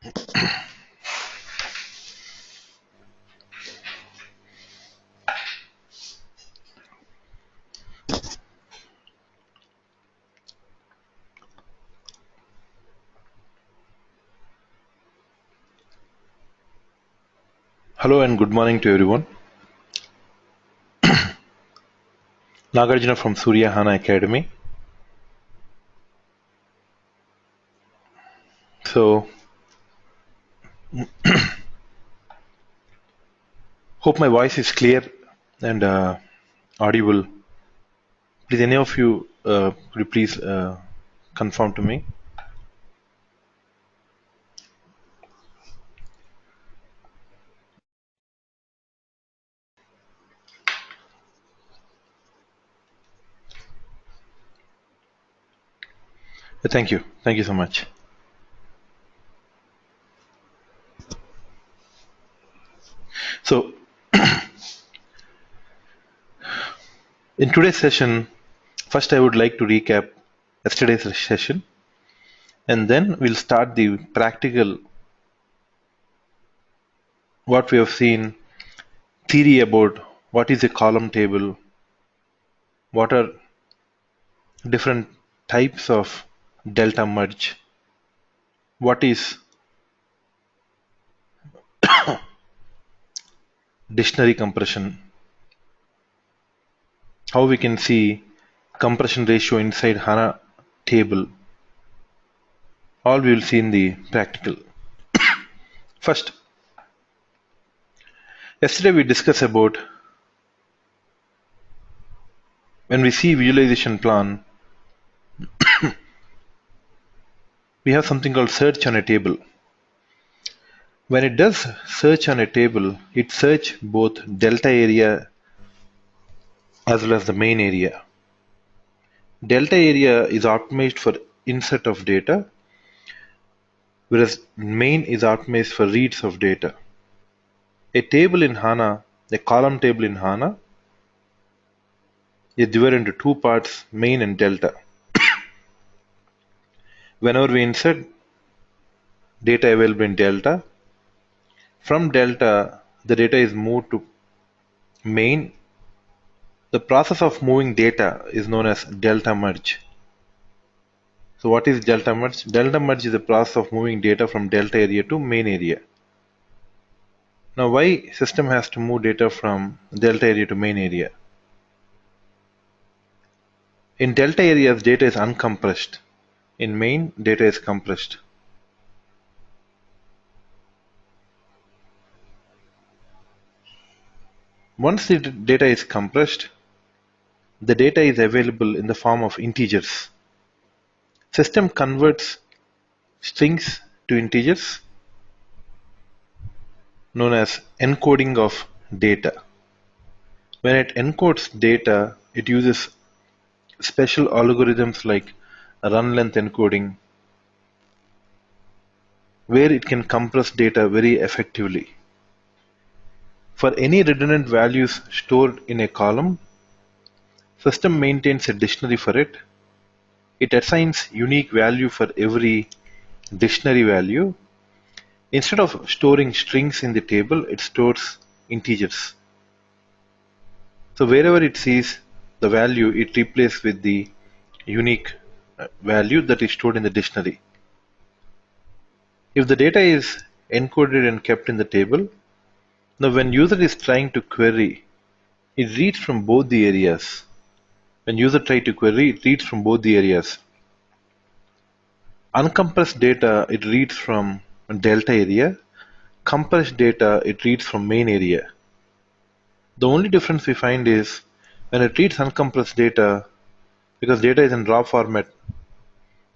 Hello and good morning to everyone. Nagarjuna from Surya HANA Academy. So, hope my voice is clear and audible. Please, any of you, could you please confirm to me? Thank you. Thank you so much. So, in today's session, first I would like to recap yesterday's session, and then we'll start the practical, what we have seen, theory about what is a column table, what are different types of delta merge, what is dictionary compression, how we can see compression ratio inside HANA table. All we will see in the practical. First, yesterday we discussed about when we see visualization plan, we have something called search on a table. When it does search on a table, it search both delta area as well as the main area. Delta area is optimized for insert of data, whereas main is optimized for reads of data. A table in HANA, a column table in HANA, is divided into two parts, main and delta. Whenever we insert data available in delta, from delta the data is moved to main. The process of moving data is known as delta merge. So what is delta merge? Delta merge is the process of moving data from delta area to main area. Now why system has to move data from delta area to main area? In delta areas data is uncompressed. In main data is compressed. Once the data is compressed, the data is available in the form of integers. System converts strings to integers, known as encoding of data. When it encodes data, it uses special algorithms like run length encoding, where it can compress data very effectively. For any redundant values stored in a column, system maintains a dictionary for it. It assigns unique value for every dictionary value. Instead of storing strings in the table, it stores integers. So wherever it sees the value, it replaces with the unique value that is stored in the dictionary. If the data is encoded and kept in the table, now when user is trying to query, it reads from both the areas. When user tries to query, it reads from both the areas. Uncompressed data, it reads from delta area. Compressed data, it reads from main area. The only difference we find is when it reads uncompressed data, because data is in raw format,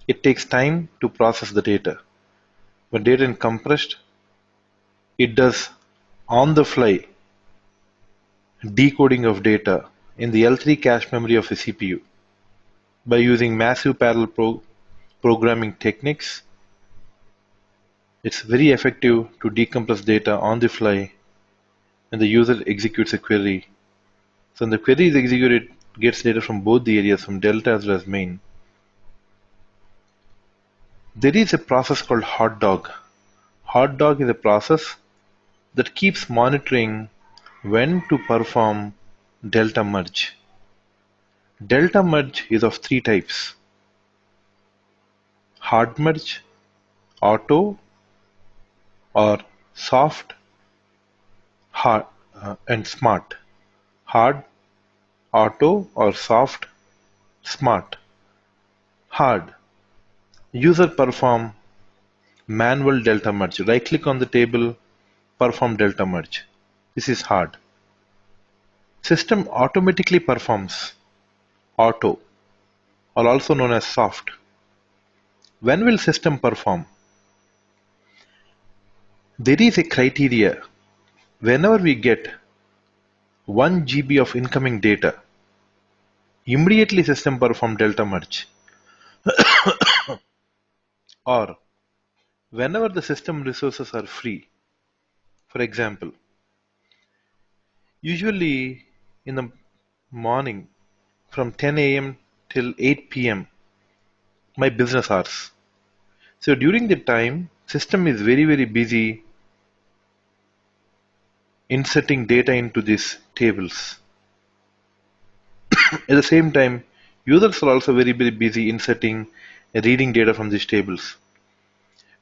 it takes time to process the data. When data is compressed, it does on the fly decoding of data in the L3 cache memory of the CPU. By using massive parallel programming techniques, it's very effective to decompress data on the fly when the user executes a query. So when the query is executed, it gets data from both the areas, from delta as well as main. There is a process called hot dog. Hot dog is a process that keeps monitoring when to perform delta merge. Delta merge is of three types: hard merge, auto, or soft, hard, and smart. Hard, auto, or soft, smart. Hard. User perform manual delta merge. Right click on the table, perform delta merge. This is hard. System automatically performs auto, or also known as soft. When will system perform? There is a criteria. Whenever we get 1 GB of incoming data, immediately system perform delta merge. Or whenever the system resources are free. For example, usually in the morning from 10 a.m. till 8 p.m. my business hours. So during the time, system is very busy inserting data into these tables. At the same time, users are also very busy inserting and reading data from these tables.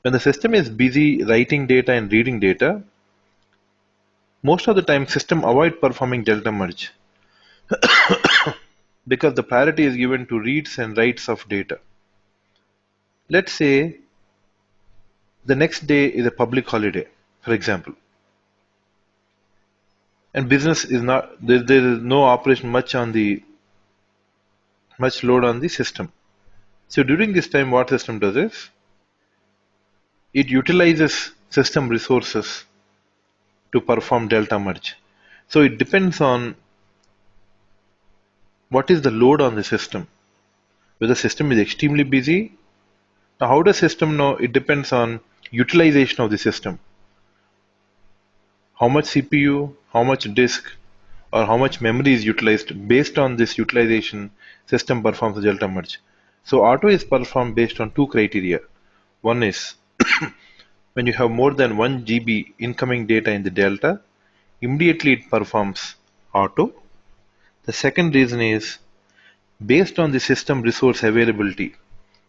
When the system is busy writing data and reading data, most of the time system avoid performing delta merge because the priority is given to reads and writes of data. Let's say the next day is a public holiday, for example, and business is not there is no operation much load on the system. So during this time, what system does is it utilizes system resources to perform delta merge. So it depends on what is the load on the system. Whether the system is extremely busy. Now, how does system know? It depends on utilization of the system. How much CPU, how much disk, or how much memory is utilized. Based on this utilization, system performs the delta merge. So auto is performed based on two criteria. One is when you have more than 1 GB incoming data in the delta, immediately it performs auto. The second reason is based on the system resource availability,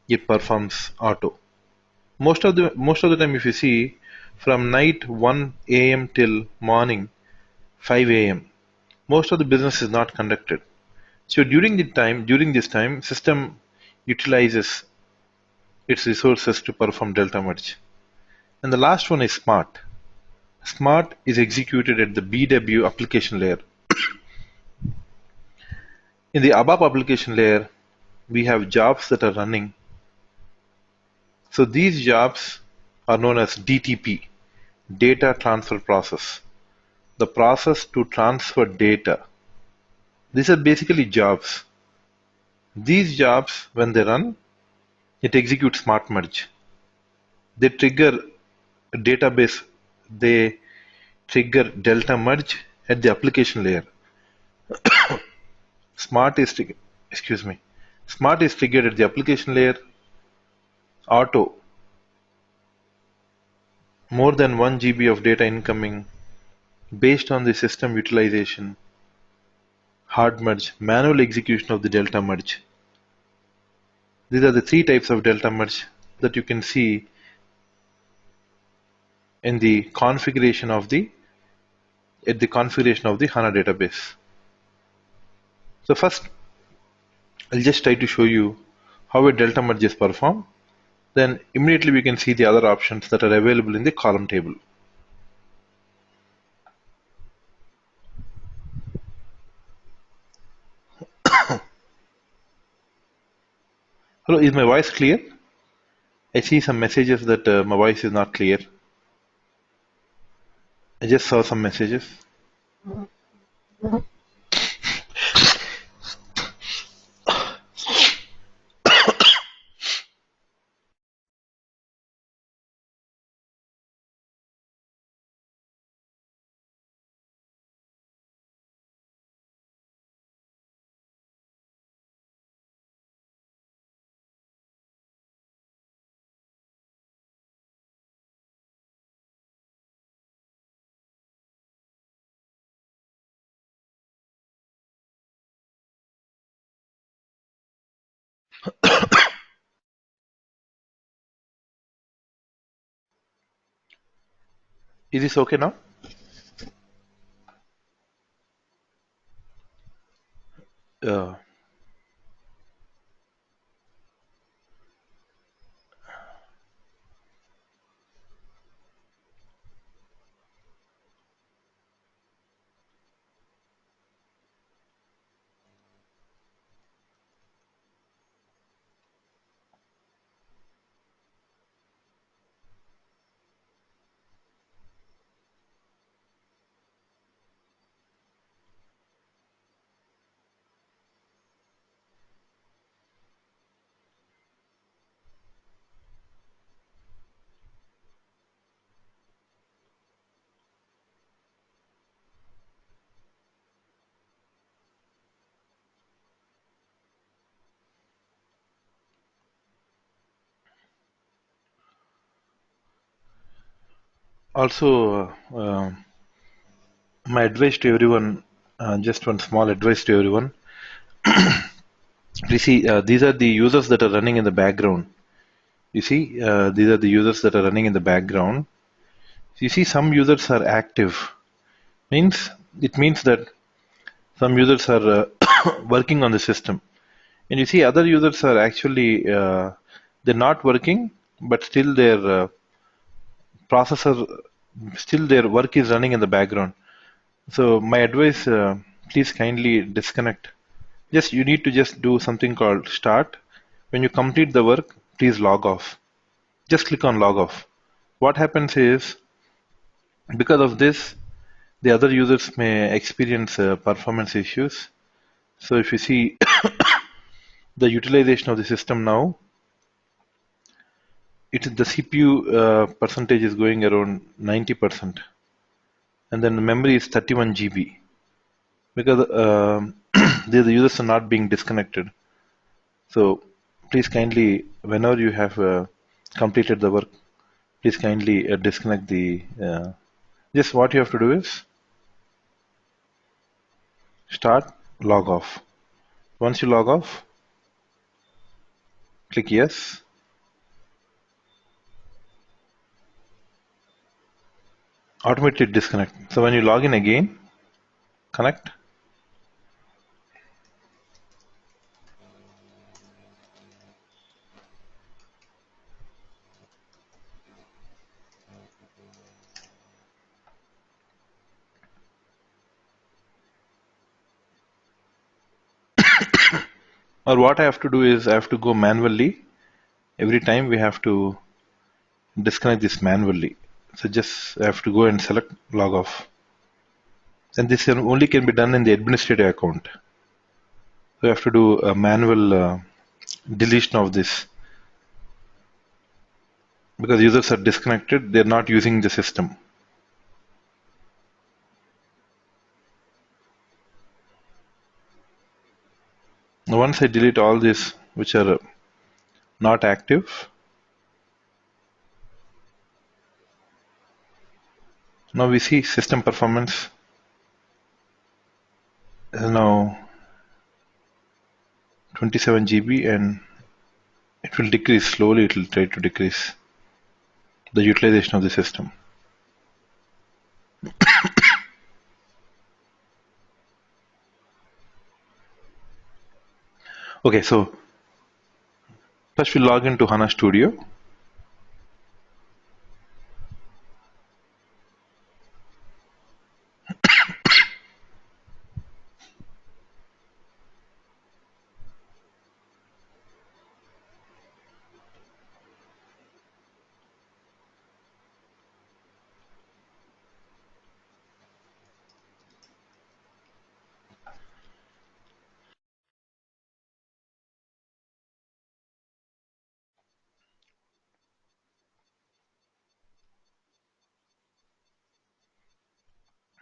it performs auto. Most of the time, if you see, from night 1 a.m. till morning 5 a.m., most of the business is not conducted. So during this time, system utilizes its resources to perform delta merge. And the last one is smart. Smart is executed at the BW application layer. In the ABAP application layer, we have jobs that are running. So these jobs are known as DTP, data transfer process. The process to transfer data. These are basically jobs. These jobs, when they run, it executes smart merge. They trigger a database, they trigger delta merge at the application layer. Smart is triggered, excuse me. Smart is triggered at the application layer. Auto, more than 1 GB of data incoming based on the system utilization. Hard merge, manual execution of the delta merge. These are the three types of delta merge that you can see in the configuration of the HANA database. So first, I'll just try to show you how a delta merge is performed. Then immediately we can see the other options that are available in the column table. Hello, is my voice clear? I see some messages that my voice is not clear. I just saw some messages. Is this okay now? Uh, Also, my advice to everyone, just one small advice to everyone. You see, these are the users that are running in the background. You see, these are the users that are running in the background. You see, some users are active. Means it means that some users are working on the system, and you see, other users are actually they're not working, but still their processor, still their work is running in the background. So my advice, please kindly disconnect. Just you need to just do something called start. When you complete the work, please log off. Just click on log off. What happens is, because of this, the other users may experience performance issues. So if you see the utilization of the system now, the CPU percentage is going around 90%, and then the memory is 31 GB because the users are not being disconnected. So please kindly, whenever you have completed the work, please kindly disconnect the. Just what you have to do is start, log off. Once you log off, click yes. Automatically disconnect. So when you log in again, connect. Or what I have to do is I have to go manually. Every time we have to disconnect this manually. So just I have to go and select log off. And this only can be done in the administrator account. So I have to do a manual deletion of this because users are disconnected. They're not using the system. Now once I delete all these which are not active, now we see system performance is now 27 GB, and it will decrease slowly. It will try to decrease the utilization of the system. Okay, so first we log into HANA Studio.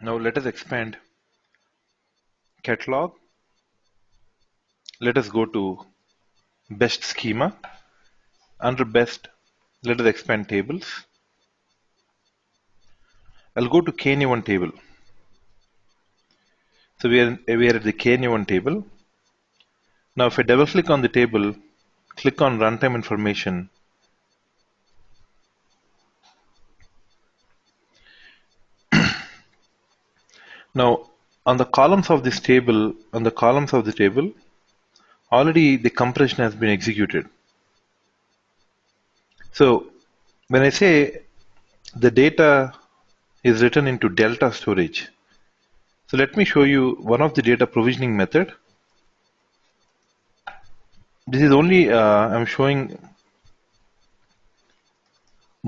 Now let us expand catalog. Let us go to best schema. Under best, let us expand tables. I'll go to KNE1 table. So we are at the KNE1 table. Now if I double click on the table, click on runtime information. Now, on the columns of this table, already the compression has been executed. So when I say the data is written into delta storage, so let me show you one of the data provisioning method. This is only I'm showing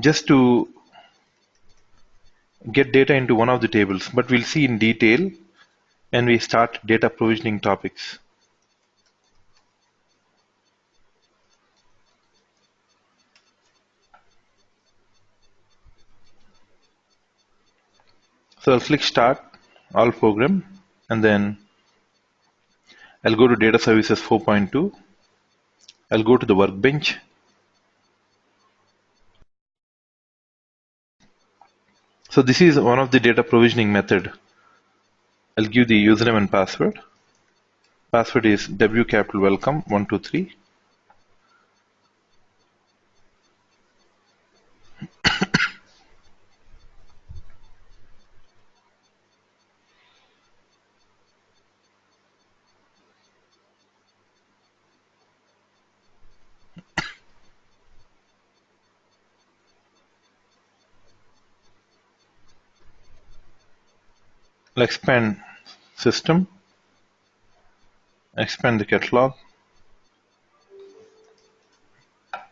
just to get data into one of the tables, but we'll see in detail when we start data provisioning topics. So I'll click Start, All Program, and then I'll go to Data Services 4.2. I'll go to the workbench. So this is one of the data provisioning method. I'll give the username and password. Password is wcapitalwelcome123. I'll expand system, expand the catalog,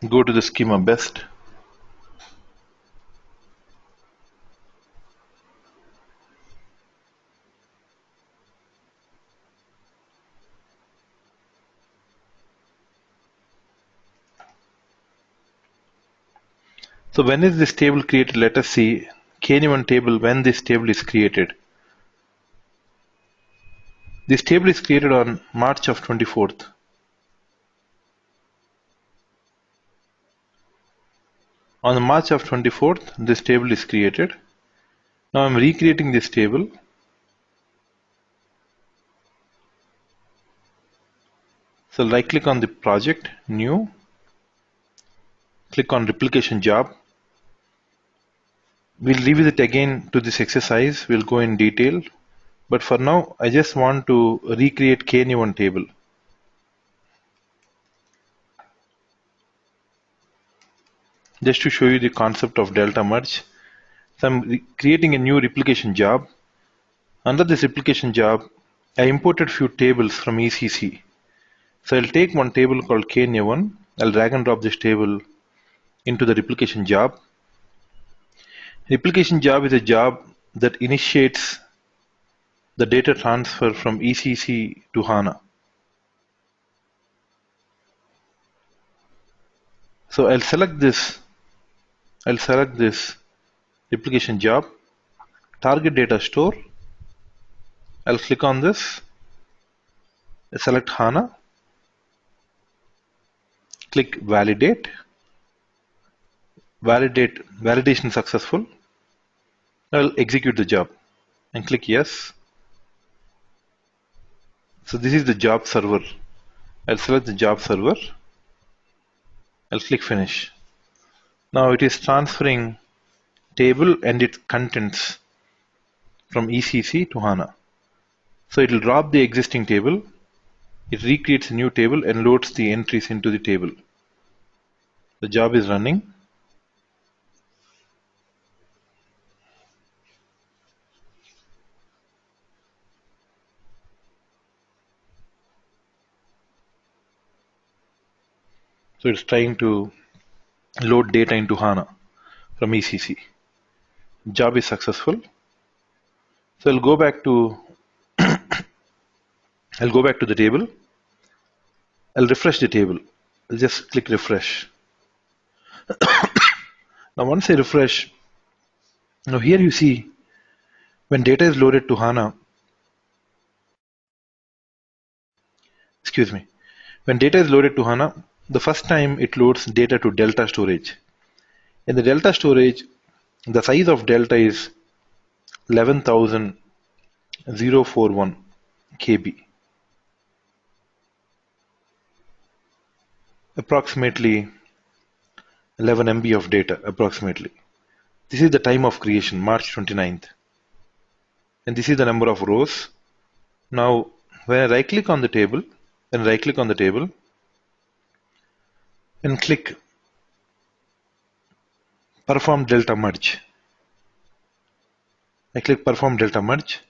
go to the schema best. So when is this table created? Let us see K1 table when this table is created. This table is created on March of 24th. On March of 24th, this table is created. Now I'm recreating this table. So right click on the project, new, click on replication job. We'll revisit again to this exercise. We'll go in detail. But for now, I just want to recreate K1 table. Just to show you the concept of delta merge. So I'm creating a new replication job. Under this replication job, I imported few tables from ECC. So I'll take one table called K1. I'll drag and drop this table into the replication job. Replication job is a job that initiates the data transfer from ECC to HANA. So I'll select this replication job, target data store. I'll click on this, select HANA, click validate, validation successful. I'll execute the job and click yes. So this is the job server. I'll select the job server. I'll click finish. Now it is transferring table and its contents from ECC to HANA. So it will drop the existing table. It recreates a new table and loads the entries into the table. The job is running. So it's trying to load data into HANA from ECC. Job is successful. So I'll go back to the table. I'll refresh the table. I'll just click refresh. Now once I refresh, now here you see when data is loaded to HANA, when data is loaded to HANA, the first time it loads data to delta storage. In the delta storage, the size of delta is 11,041 KB, approximately 11 MB of data approximately. This is the time of creation, March 29th. and this is the number of rows. Now, when I right click on the table, and click perform delta merge. I click perform delta merge.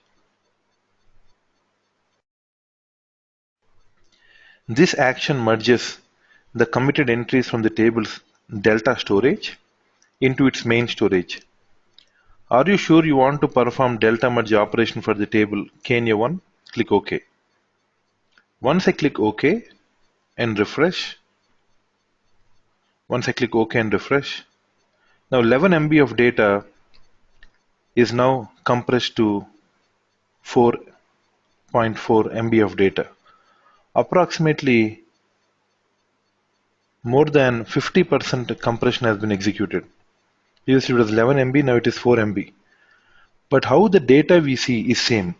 This action merges the committed entries from the table's delta storage into its main storage. Are you sure you want to perform delta merge operation for the table KNA1? Click OK. Once I click OK and refresh, now 11 MB of data is now compressed to 4.4 MB of data. Approximately more than 50% compression has been executed. Previously it was 11 MB, now it is 4 MB. But how the data we see is same.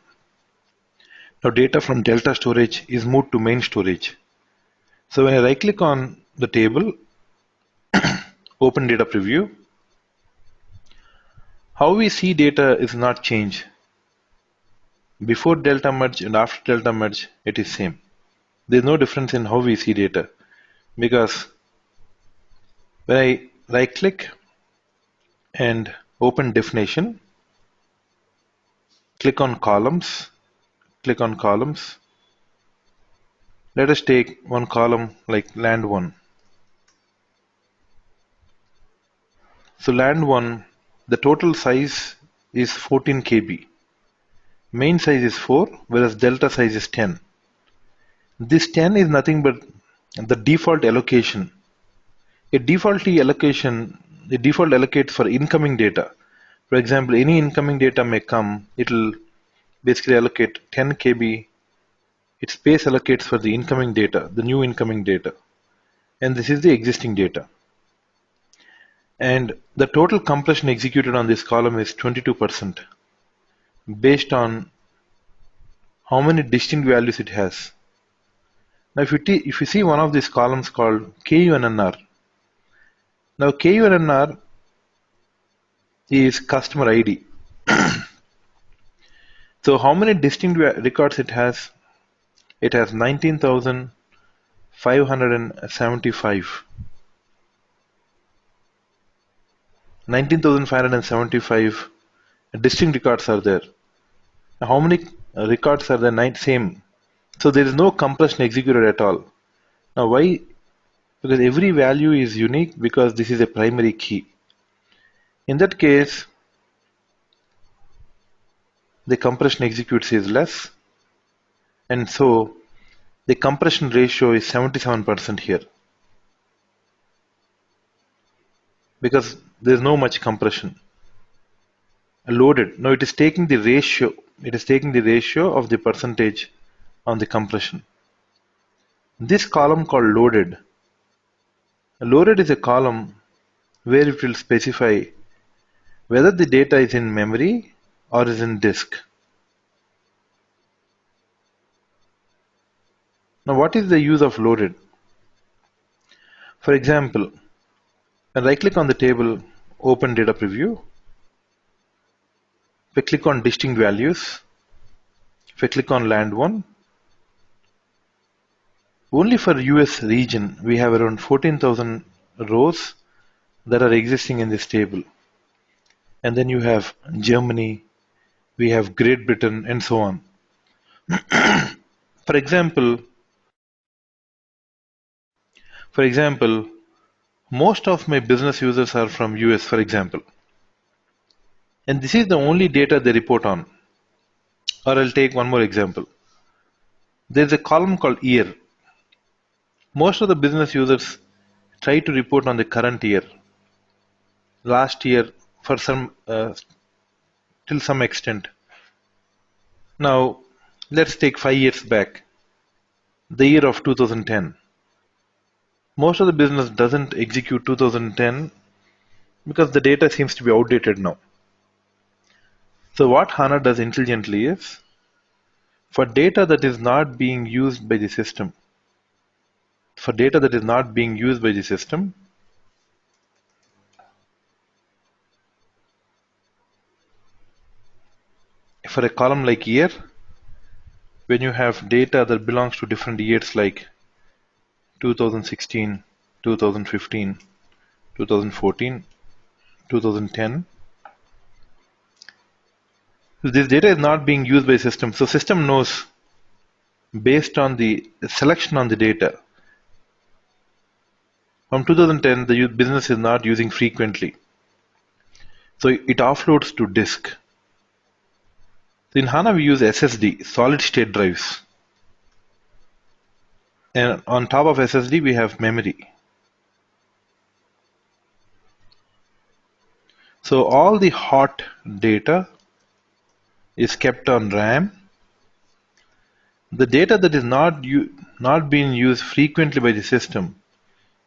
Now data from delta storage is moved to main storage. So when I right click on the table, open data preview, how we see data is not changed. Before delta merge and after delta merge, it is same. There is no difference in how we see data, because when I right click and open definition, click on columns, let us take one column like land 1. So land 1, the total size is 14 KB. Main size is 4, whereas delta size is 10. This 10 is nothing but the default allocation. A default allocates for incoming data. For example, any incoming data may come, it will basically allocate 10 KB. Its space allocates for the incoming data, the new incoming data. And this is the existing data. And the total compression executed on this column is 22% based on how many distinct values it has. Now if you see one of these columns called KUNNR, now KUNNR is customer ID. So how many distinct records it has? It has 19,575. 19,575 distinct records are there. How many records are there? Same. So there is no compression executed at all. Now why? Because every value is unique, because this is a primary key. In that case, the compression executes is less, and so the compression ratio is 77% here, because there is no much compression. Loaded. Now it is taking the ratio. It is taking the ratio of the percentage on the compression. This column called loaded. Loaded is a column where it will specify whether the data is in memory or is in disk. Now what is the use of loaded? For example, when I right click on the table, open data preview, if I click on distinct values, if I click on land 1, only for US region we have around 14,000 rows that are existing in this table. And then you have Germany, we have Great Britain, and so on. For example, most of my business users are from US, for example. And this is the only data they report on. Or I'll take one more example. There's a column called year. Most of the business users try to report on the current year, last year, for some till some extent. Now, let's take 5 years back, the year of 2010. Most of the business doesn't execute 2010 because the data seems to be outdated now. So what HANA does intelligently is, for data that is not being used by the system, for a column like year, when you have data that belongs to different years like 2016, 2015, 2014, 2010, this data is not being used by system. So system knows based on the selection on the data. From 2010, the business is not using frequently. So it offloads to disk. So in HANA, we use SSD, solid state drives. And on top of SSD, we have memory. So all the hot data is kept on RAM. The data that is not being used frequently by the system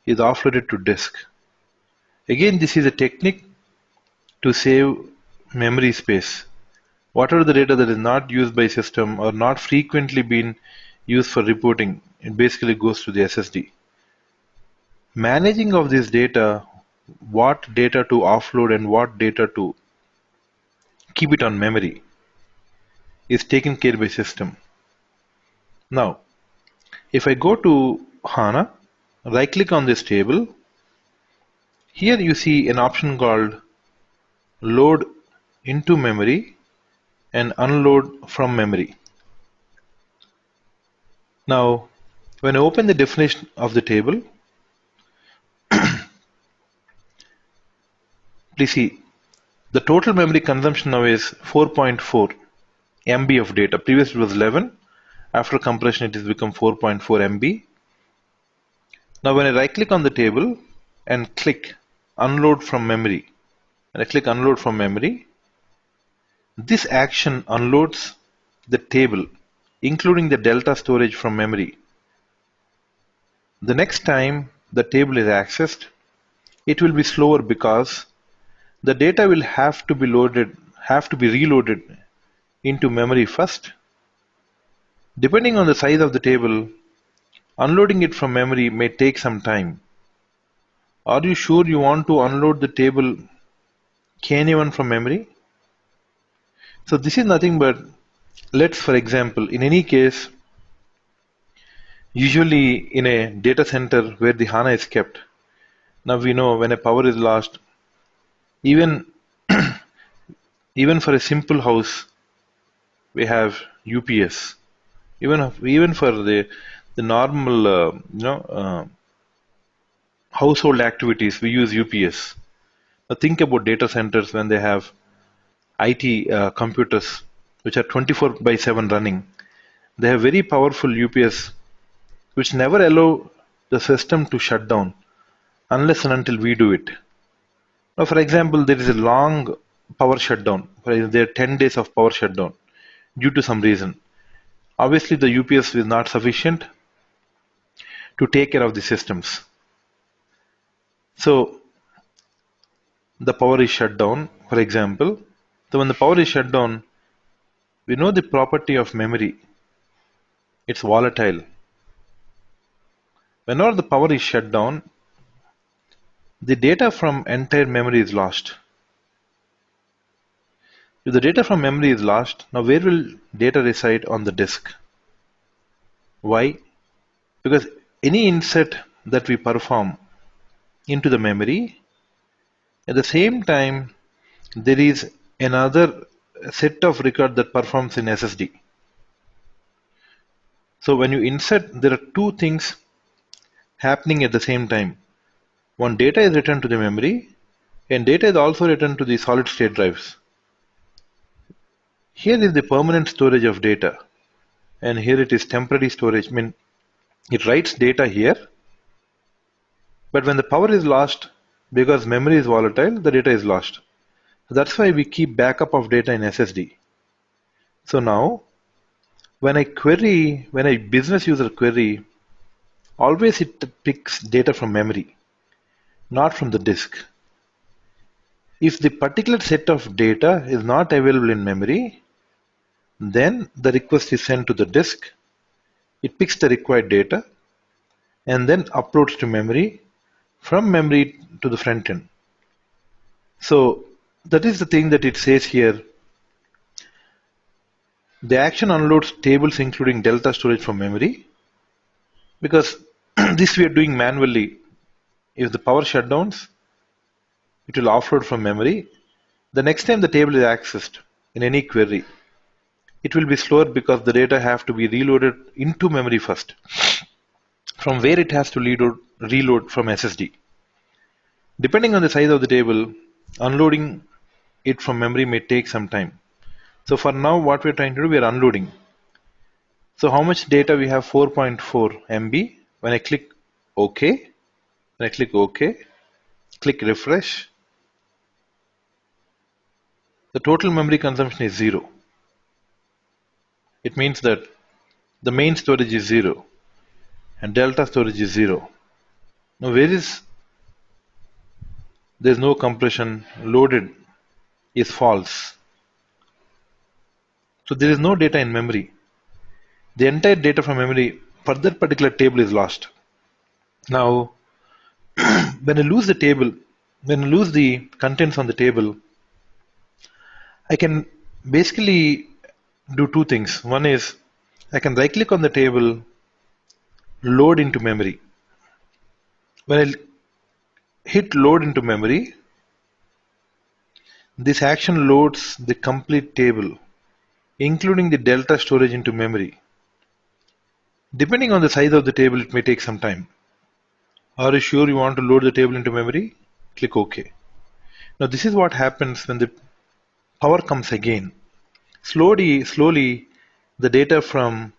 is offloaded to disk. Again, this is a technique to save memory space. Whatever the data that is not used by system or not frequently being used for reporting, it basically goes to the SSD. Managing of this data, what data to offload and what data to keep it on memory, is taken care by system. Now, if I go to HANA, right click on this table, here you see an option called load into memory and unload from memory. Now, when I open the definition of the table, please see the total memory consumption now is 4.4 MB of data. Previously it was 11. After compression, it has become 4.4 MB. Now, when I right click on the table and click unload from memory, and I click unload from memory, this action unloads the table, including the delta storage from memory. The next time the table is accessed, it will be slower because the data will have to be reloaded into memory first. Depending on the size of the table, unloading it from memory may take some time. Are you sure you want to unload the table KN1 from memory? So this is nothing but, for example, in any case, usually in a data center where the HANA is kept, now we know when a power is lost, even for a simple house, we have UPS. Even for the normal household activities, we use UPS. Now think about data centers when they have IT computers which are 24/7 running. They have very powerful UPS which never allow the system to shut down unless and until we do it. Now, for example, there is a long power shutdown. There are 10 days of power shutdown due to some reason. Obviously, the UPS is not sufficient to take care of the systems. So, the power is shut down, for example. So, when the power is shut down, we know the property of memory. It's volatile. Whenever the power is shut down, the data from entire memory is lost. If the data from memory is lost, now where will data reside on the disk? Why? Because any insert that we perform into the memory, at the same time, there is another set of record that performs in SSD. So when you insert, there are two things happening at the same time. One, data is returned to the memory, and data is also returned to the solid state drives. Here is the permanent storage of data, and here it is temporary storage. I mean, it writes data here, but when the power is lost, because memory is volatile, the data is lost. That's why we keep backup of data in SSD. So now, when a business user query, always it picks data from memory, not from the disk. If the particular set of data is not available in memory, then the request is sent to the disk. It picks the required data and then uploads to memory, from memory to the front end. So that is the thing that it says here. The action unloads tables including delta storage from memory, because this we are doing manually. If the power shutdowns, it will offload from memory. The next time the table is accessed in any query, it will be slower because the data have to be reloaded into memory first, from where it has to reload from SSD. Depending on the size of the table, unloading it from memory may take some time. So for now, what we're trying to do, we are unloading. So how much data we have? 4.4 MB. When I click OK, click refresh, the total memory consumption is 0. It means that the main storage is 0 and delta storage is 0. Now there's no compression, loaded is false. So there is no data in memory. The entire data from memory for that particular table is lost. Now, when I lose the contents on the table, I can basically do two things. One is I can right click on the table, load into memory. When I hit load into memory, this action loads the complete table, including the delta storage into memory. Depending on the size of the table, it may take some time. Are you sure you want to load the table into memory? Click OK. Now this is what happens when the power comes again. Slowly, the data from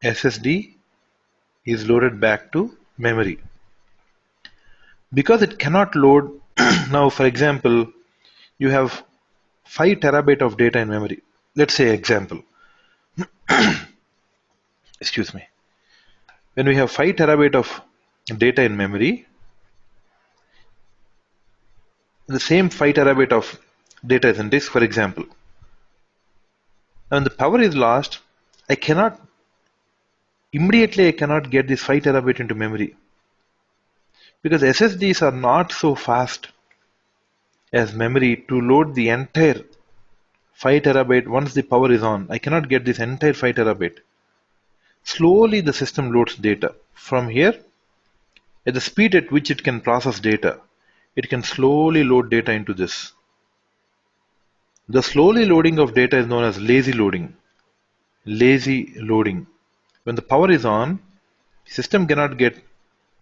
SSD is loaded back to memory. Because it cannot load, now for example, you have 5 terabyte of data in memory. Let's say example. Excuse me. When we have 5 terabyte of data in memory, the same 5 terabyte of data is in disk, for example. When the power is lost, I cannot get this 5 terabyte into memory, because SSDs are not so fast as memory to load the entire 5 terabyte once the power is on. I cannot get this entire 5 terabyte. Slowly the system loads data. From here, at the speed at which it can process data, it can slowly load data into this. The slowly loading of data is known as lazy loading. Lazy loading. When the power is on, the system cannot get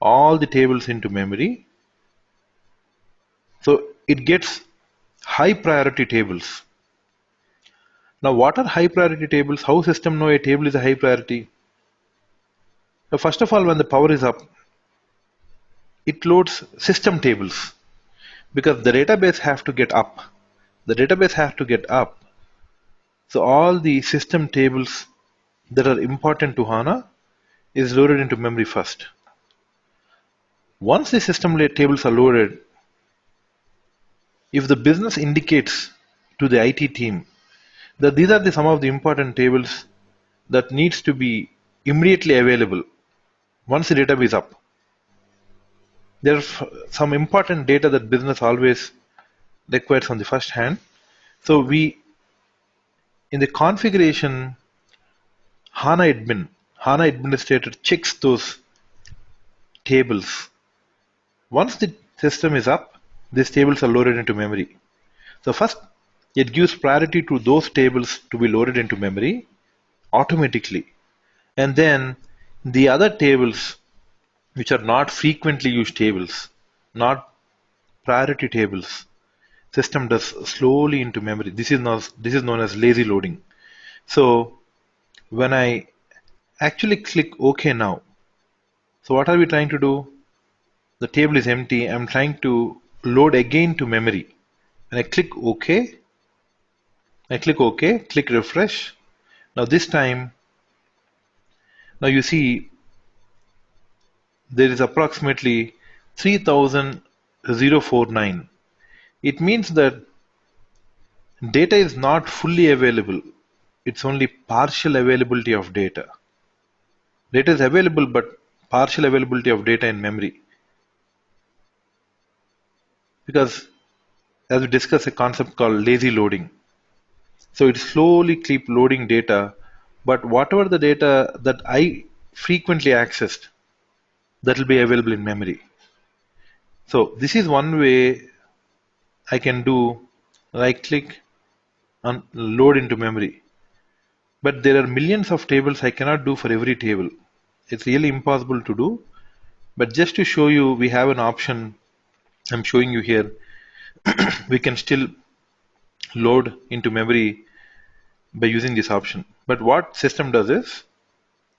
all the tables into memory. So it gets high priority tables. Now what are high priority tables? How system know a table is a high priority? Now, first of all, when the power is up, it loads system tables, because the database have to get up. The database have to get up. So all the system tables that are important to HANA is loaded into memory first. Once the system tables are loaded, if the business indicates to the IT team that these are some of the important tables that needs to be immediately available once the database is up. There are some important data that business always requires on the first hand. So in the configuration, HANA administrator checks those tables. Once the system is up, these tables are loaded into memory. So first, it gives priority to those tables to be loaded into memory automatically. And then the other tables, which are not frequently used tables, not priority tables, system does slowly into memory. This is known as lazy loading. So when I actually click OK now, so what are we trying to do? The table is empty. I'm trying to load again to memory. When I click OK, click refresh. Now this time, now you see there is approximately 3049. It means that data is not fully available. It's only partial availability of data. Data is available, but partial availability of data in memory. Because as we discussed a concept called lazy loading. So it slowly keep loading data, but whatever the data that I frequently accessed, that will be available in memory. So this is one way I can do right click and load into memory. But there are millions of tables I cannot do for every table. It's really impossible to do. But just to show you, we have an option I'm showing you here. We can still load into memory by using this option. But what system does is,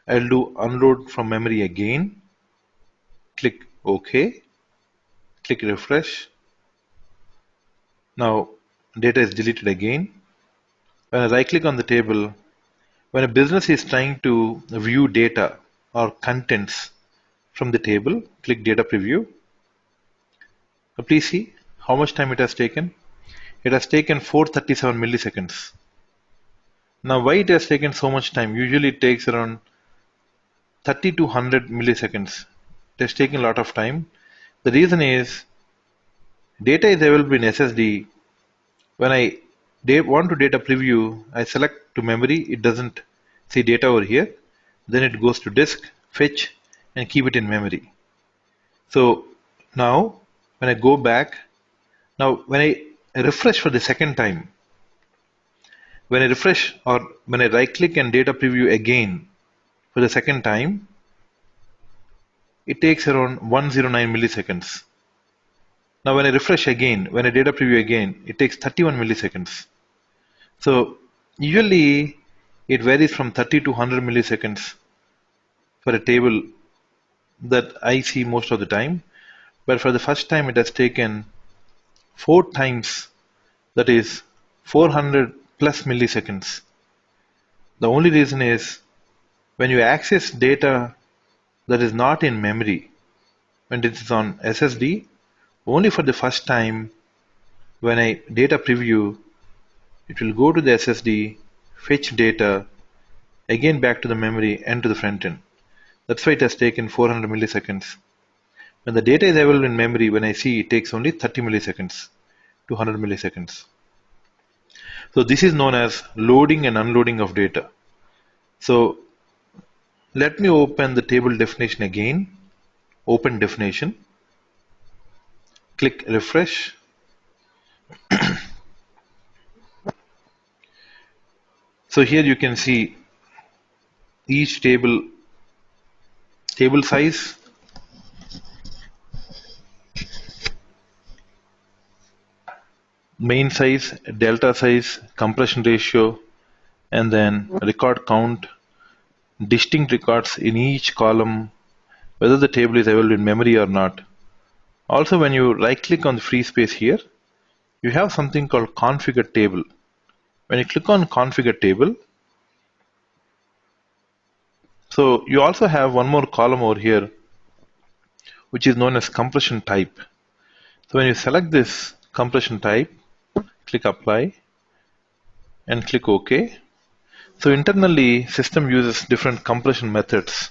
I'll do unload from memory again, click OK, click refresh. Now data is deleted again. When I right click on the table, when a business is trying to view data or contents from the table, click data preview. Now please see how much time it has taken. It has taken 437 milliseconds. Now why it has taken so much time? Usually it takes around 30 to 100 milliseconds. It has taken a lot of time. The reason is data is available in SSD. When I want to data preview, I select to memory, it doesn't see data over here. Then it goes to disk, fetch, and keep it in memory. So now when I go back, now when I refresh for the second time, when I refresh or when I right click and data preview again for the second time, it takes around 109 milliseconds. Now when I refresh again, when I data preview again, it takes 31 milliseconds. So usually it varies from 30 to 100 milliseconds for a table that I see most of the time. But for the first time, it has taken 4 times, that is 400 plus milliseconds. The only reason is when you access data that is not in memory, when it is on SSD, only for the first time, when I data preview, it will go to the SSD, fetch data, again back to the memory and to the front end. That's why it has taken 400 milliseconds. When the data is available in memory, when I see it takes only 30 milliseconds to 100 milliseconds. So this is known as loading and unloading of data. So let me open the table definition again. Open definition. Click refresh. So here you can see each table size, main size, delta size, compression ratio, and then record count, distinct records in each column, whether the table is available in memory or not. Also, when you right click on the free space here, you have something called configure table. When you click on configure table, so you also have one more column over here, which is known as compression type. So when you select this compression type, click apply and click OK. So internally, system uses different compression methods.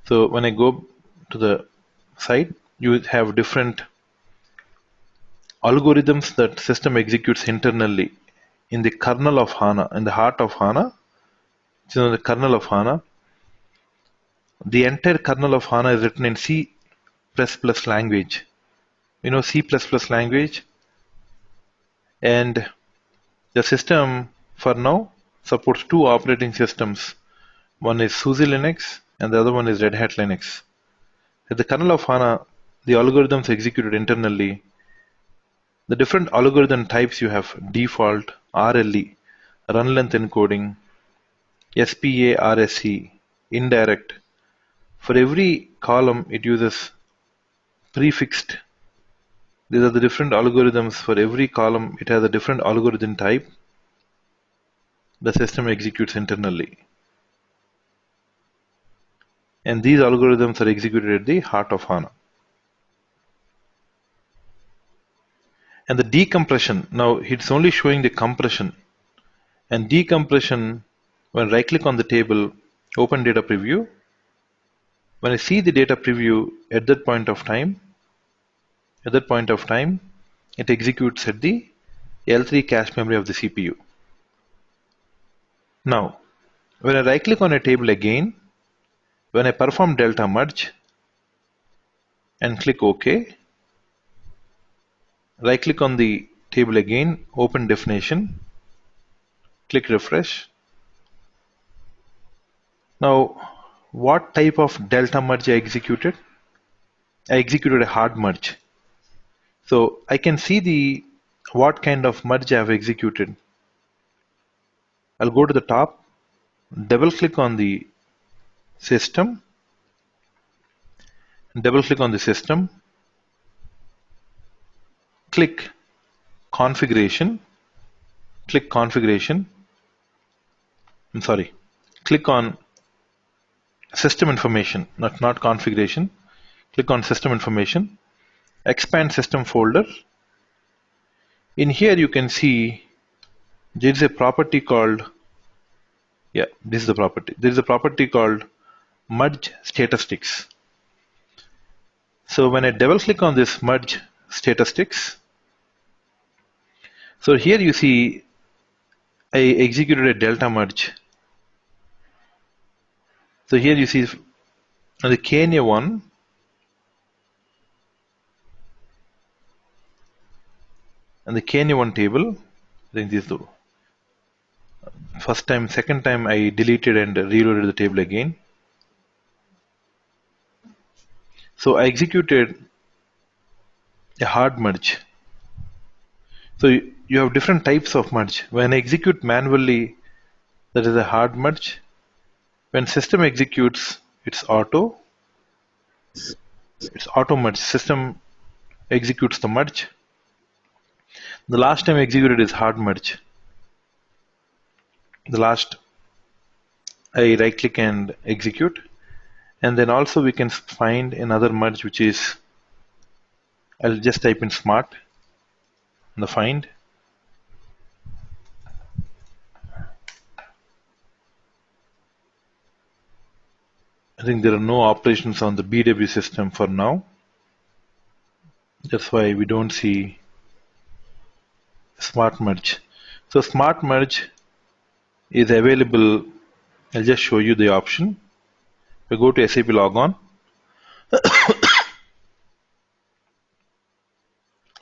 So when I go to the site, you have different algorithms that system executes internally in the kernel of HANA, in the heart of HANA, which is the kernel of HANA. The entire kernel of HANA is written in C++ language. You know C++ language, and the system for now supports two operating systems. One is SUSE Linux and the other one is Red Hat Linux. At the kernel of HANA, the algorithms executed internally. The different algorithm types you have: default, RLE, run length encoding, SPA, RSE, indirect. For every column, it uses prefixed. These are the different algorithms. For every column, it has a different algorithm type the system executes internally. And these algorithms are executed at the heart of HANA. And the decompression, now it's only showing the compression. And decompression, when right click on the table, open data preview. When I see the data preview at that point of time, it executes at the L3 cache memory of the CPU. Now, when I right click on a table again, when I perform delta merge and click OK, right click on the table again, open definition, click refresh. Now, what type of delta merge I executed? I executed a hard merge. So I can see the what kind of merge I have executed. I'll go to the top, double click on the system, double click on the system, click configuration, click configuration. I'm sorry, click on system information, not configuration. Click on system information, expand system folder. In here you can see there is a property called, yeah, this is the property. There is a property called merge statistics. So when I double click on this merge statistics, so here you see I executed a delta merge. So here you see on the KNA1, and the KNA1 table, I think this is the first time, second time I deleted and reloaded the table again. So I executed a hard merge. So you have different types of merge. When I execute manually, that is a hard merge. When system executes, it's auto. It's auto merge. System executes the merge. The last time executed is hard merge. The last I right click and execute. And then also we can find another merge which is, I'll just type in smart in the find. I think there are no operations on the BW system for now. That's why we don't see smart merge. So smart merge is available. I'll just show you the option. We go to SAP logon.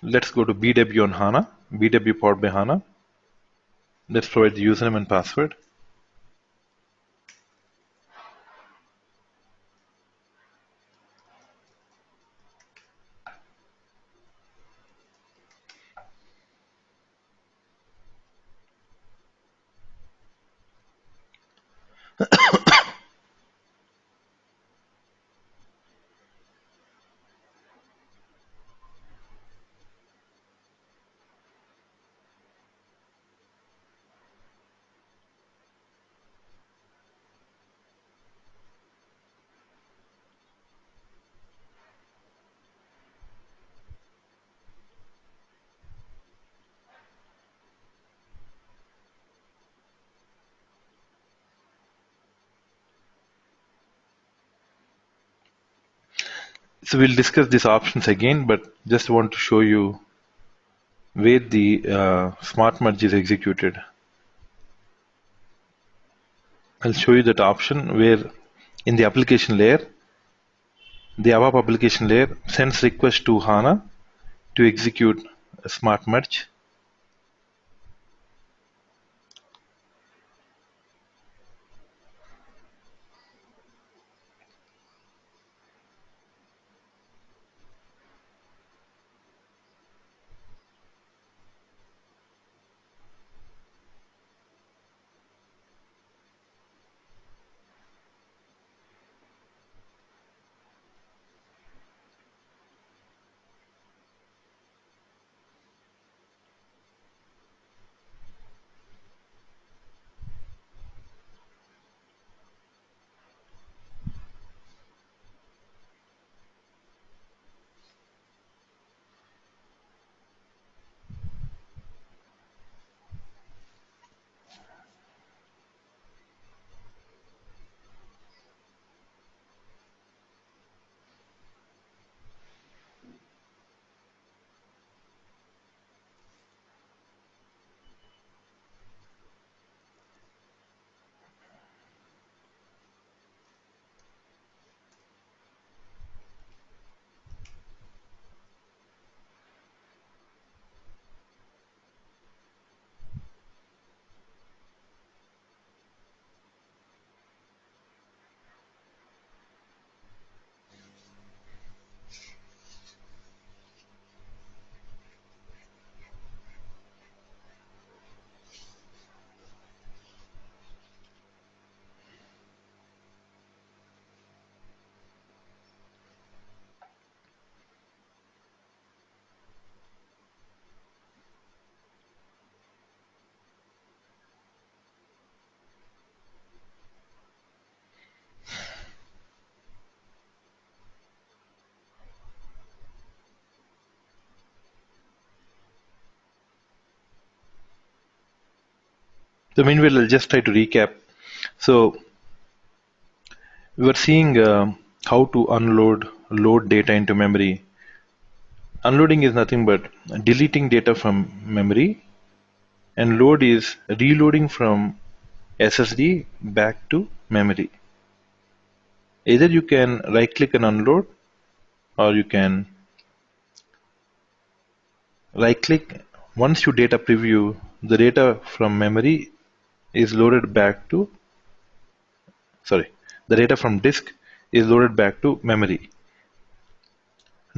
Let's go to BW on HANA, BW powered by HANA. Let's provide the username and password. So we'll discuss these options again, but just want to show you where the smart merge is executed. I'll show you that option where in the application layer, the ABAP application layer sends request to HANA to execute a smart merge. So meanwhile, I'll just try to recap. So we were seeing how to load data into memory. Unloading is nothing but deleting data from memory, and load is reloading from SSD back to memory. Either you can right click and unload, or you can right click. Once you data preview, the data from memory is loaded back to, sorry, the data from disk is loaded back to memory.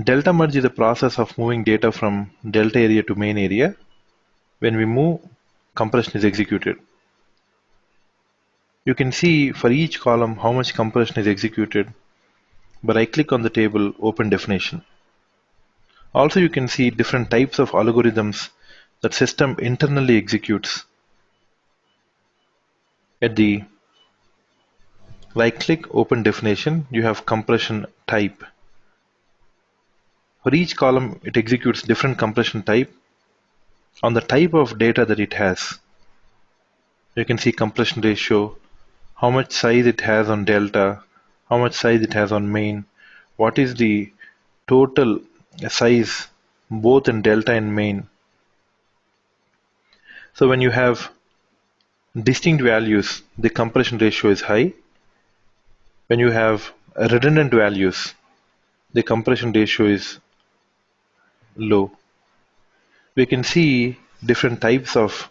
Delta merge is a process of moving data from delta area to main area. When we move, compression is executed. You can see for each column how much compression is executed by right click on the table, open definition. Also, you can see different types of algorithms that system internally executes. At the right click, open definition, you have compression type. For each column, it executes different compression type on the type of data that it has. You can see compression ratio, how much size it has on delta, how much size it has on main, what is the total size both in delta and main. So when you have distinct values, the compression ratio is high. When you have redundant values, the compression ratio is low. We can see different types of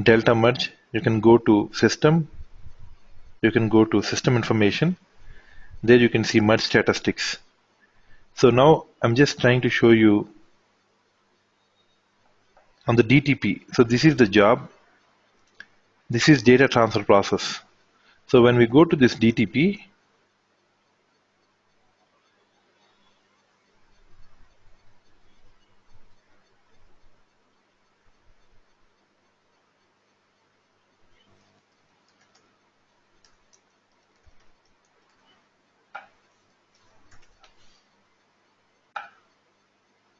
delta merge. You can go to system, you can go to system information. There you can see merge statistics. So now I'm just trying to show you on the DTP. So this is the job. This is data transfer process. So when we go to this DTP,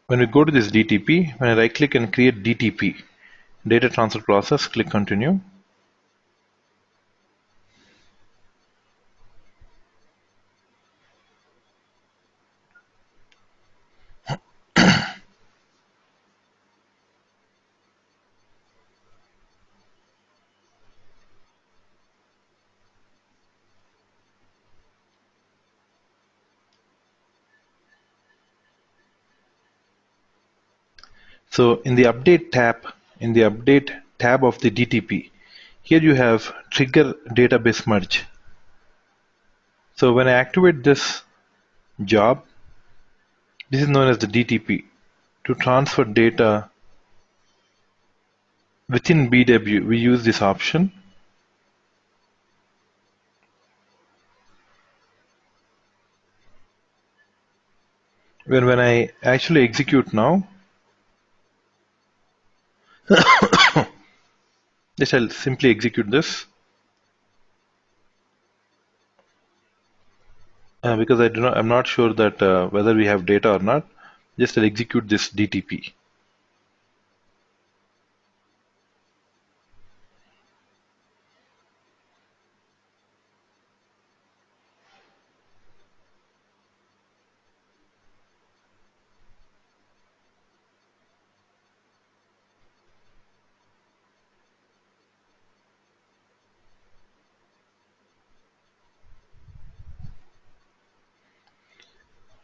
when we go to this DTP, when I right click and create DTP, data transfer process, click continue. So in the update tab of the DTP, here you have trigger database merge. So when I activate this job, this is known as the DTP, to transfer data within BW. We use this option. When I actually execute now, just I'll simply execute this because I'm not sure that whether we have data or not. Just I'll execute this DTP.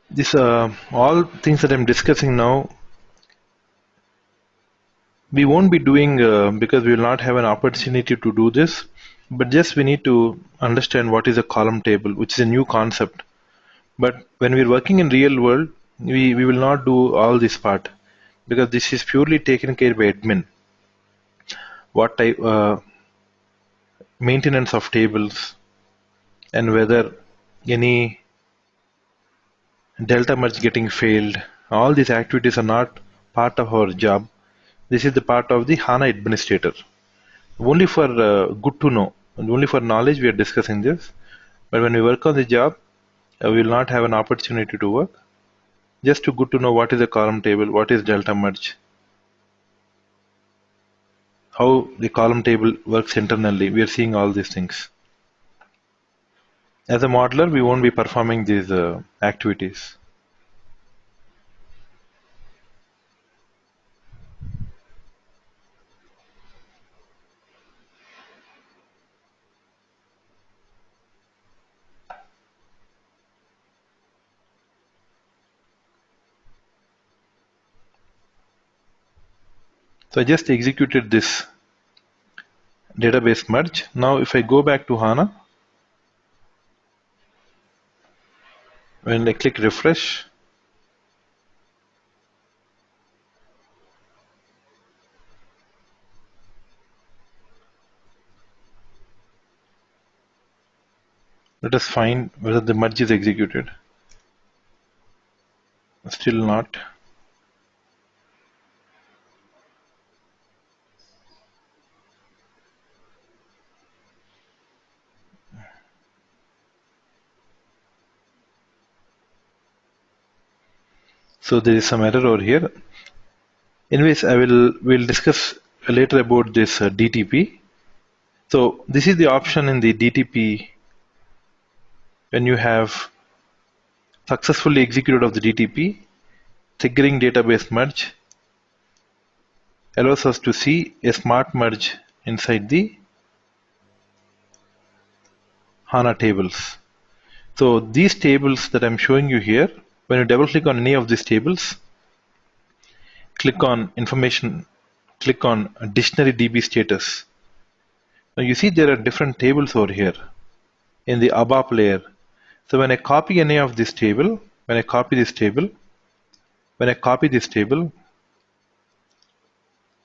This all things that I'm discussing now, we won't be doing because we will not have an opportunity to do this. But just we need to understand what is a column table, which is a new concept. But when we're working in real world, we will not do all this part because this is purely taken care by admin. What type maintenance of tables and whether any delta merge getting failed, all these activities are not part of our job. This is the part of the HANA administrator. Only for good to know, and only for knowledge we are discussing this. But when we work on the job, we will not have an opportunity to work. Just to good to know what is a column table, what is delta merge. how the column table works internally. We are seeing all these things. As a modeler, we won't be performing these activities. So I just executed this database merge. Now if I go back to HANA, when I click refresh, let us find whether the merge is executed. Still not. So there is some error over here. Anyways, we'll discuss later about this DTP. So this is the option in the DTP when you have successfully executed of the DTP. Triggering database merge allows us to see a smart merge inside the HANA tables. So these tables that I'm showing you here, when you double click on any of these tables, click on information, click on dictionary DB status. Now you see there are different tables over here in the ABAP layer. So when I copy any of this table, when I copy this table,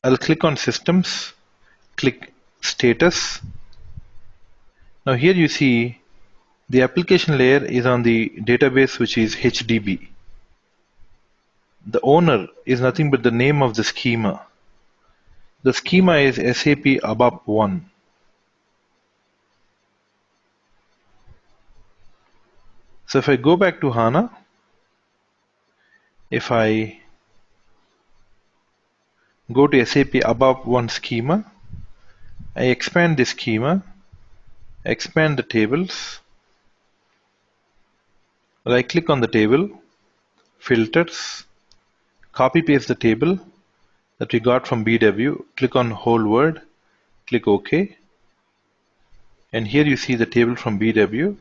I'll click on systems, click status. Now here you see the application layer is on the database, which is HDB. The owner is nothing but the name of the schema. The schema is SAP ABAP 1. So if I go back to HANA, if I go to SAP ABAP 1 schema, I expand the schema, expand the tables, right click on the table, filters, copy paste the table that we got from BW, click on whole word, click OK, and here you see the table from BW,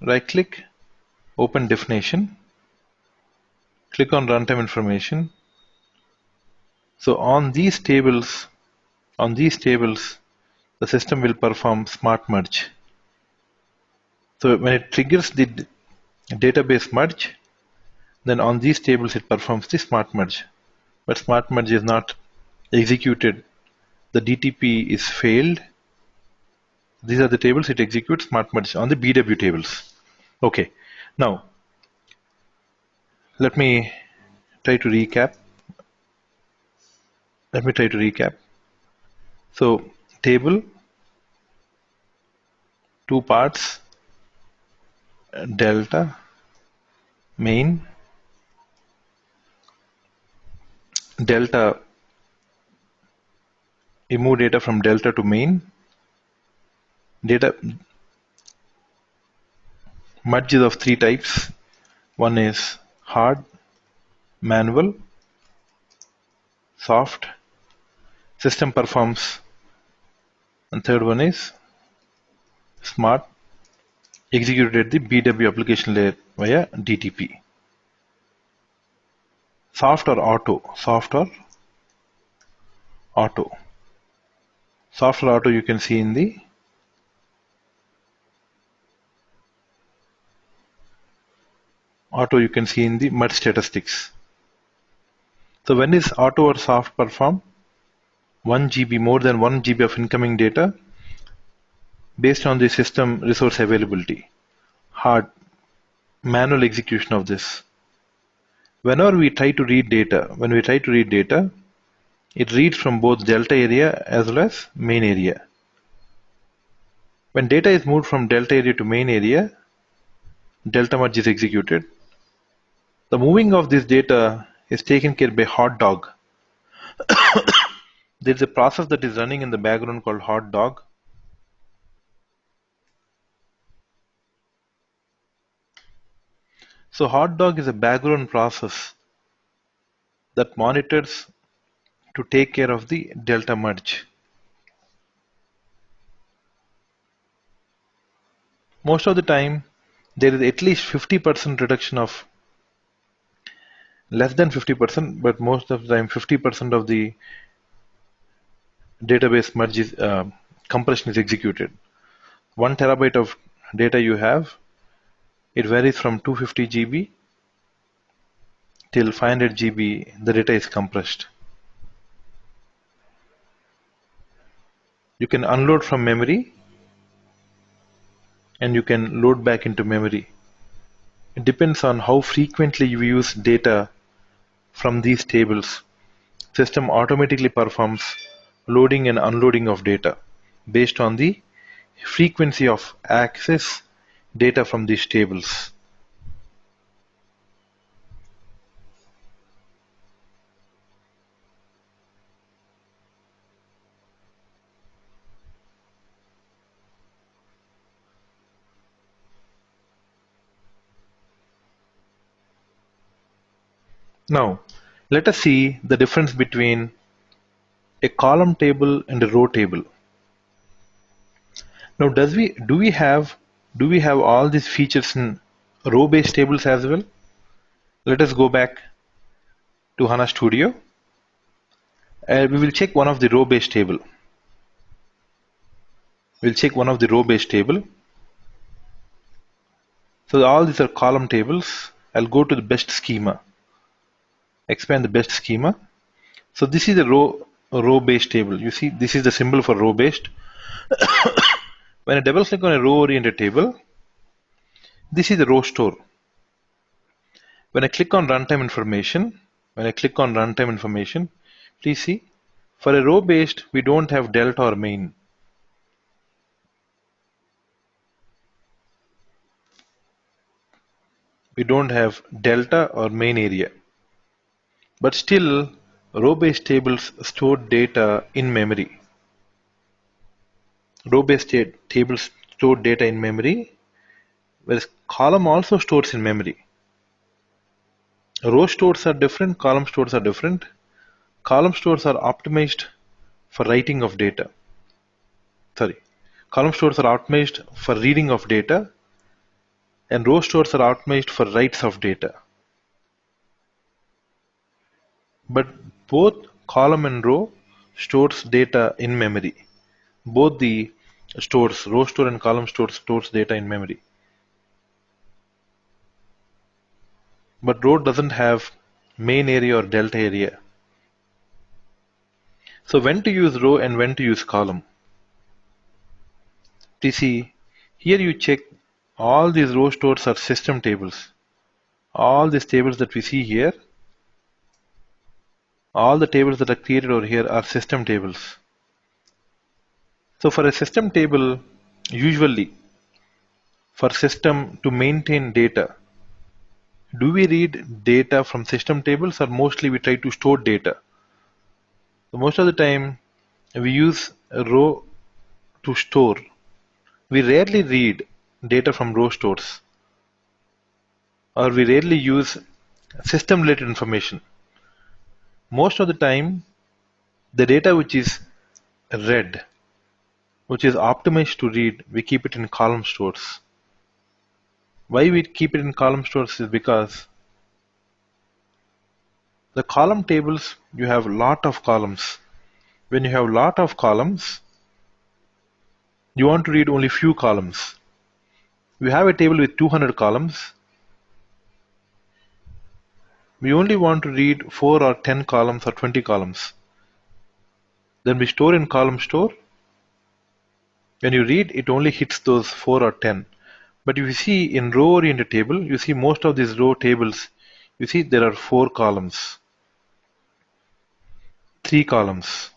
right click, open definition, click on runtime information. So on these tables, the system will perform smart merge. So when it triggers the database merge, then on these tables it performs the smart merge. But smart merge is not executed. The DTP is failed. These are the tables it executes smart merge on the BW tables. Okay, now let me try to recap. So table, two parts, delta, main, delta, we move data from delta to main, data merge is of three types. One is hard, manual, soft, system performs, and third one is smart, executed at the BW application layer via DTP. Soft or auto, soft or auto. Soft or auto you can see in the merge statistics. So when is auto or soft perform? 1 GB, more than 1 GB of incoming data based on the system resource availability. Hard, manual execution of this. Whenever we try to read data, it reads from both delta area as well as main area. When data is moved from delta area to main area, delta merge is executed. The moving of this data is taken care by hot dog. There is a process that is running in the background called hot dog. So hot dog is a background process that monitors to take care of the delta merge. Most of the time, there is at least 50% reduction of less than 50%, but most of the time 50% of the database merge is, compression is executed. 1 terabyte of data you have, it varies from 250 GB till 500 GB, the data is compressed. You can unload from memory and you can load back into memory. It depends on how frequently you use data from these tables. System automatically performs loading and unloading of data based on the frequency of access data from these tables. Now, let us see the difference between a column table and a row table. Now, do we have all these features in row-based tables as well? Let us go back to HANA Studio. We will check one of the row-based table. We'll check one of the row-based table. So all these are column tables. I'll go to the best schema. Expand the best schema. So this is a row-based table. You see, this is the symbol for row-based. When I double click on a row-oriented table, this is the row store. When I click on runtime information, please see, for a row-based, we don't have delta or main. We don't have delta or main area. But still, row-based tables store data in memory. Row-based tables store data in memory, whereas column also stores in memory. Row stores are different, column stores are different. Column stores are optimized for writing of data. Sorry, column stores are optimized for reading of data, and row stores are optimized for writes of data. But both column and row stores data in memory. Both the stores, row store and column stores data in memory. But row doesn't have main area or delta area. So when to use row and when to use column? You see, here you check all these row stores are system tables. All these tables that we see here, all the tables that are created over here are system tables. So for a system table, usually for system to maintain data, do we read data from system tables or mostly we try to store data? So most of the time we use a row to store. We rarely read data from row stores, or we rarely use system related information. Most of the time the data which is read, which is optimized to read, we keep it in column stores. Why we keep it in column stores is because the column tables, you have lot of columns. When you have lot of columns, you want to read only few columns. We have a table with 200 columns. We only want to read 4 or 10 columns or 20 columns. Then we store in column store. When you read, it only hits those 4 or 10. But if you see in row oriented table, you see most of these row tables, you see there are 4 columns, 3 columns,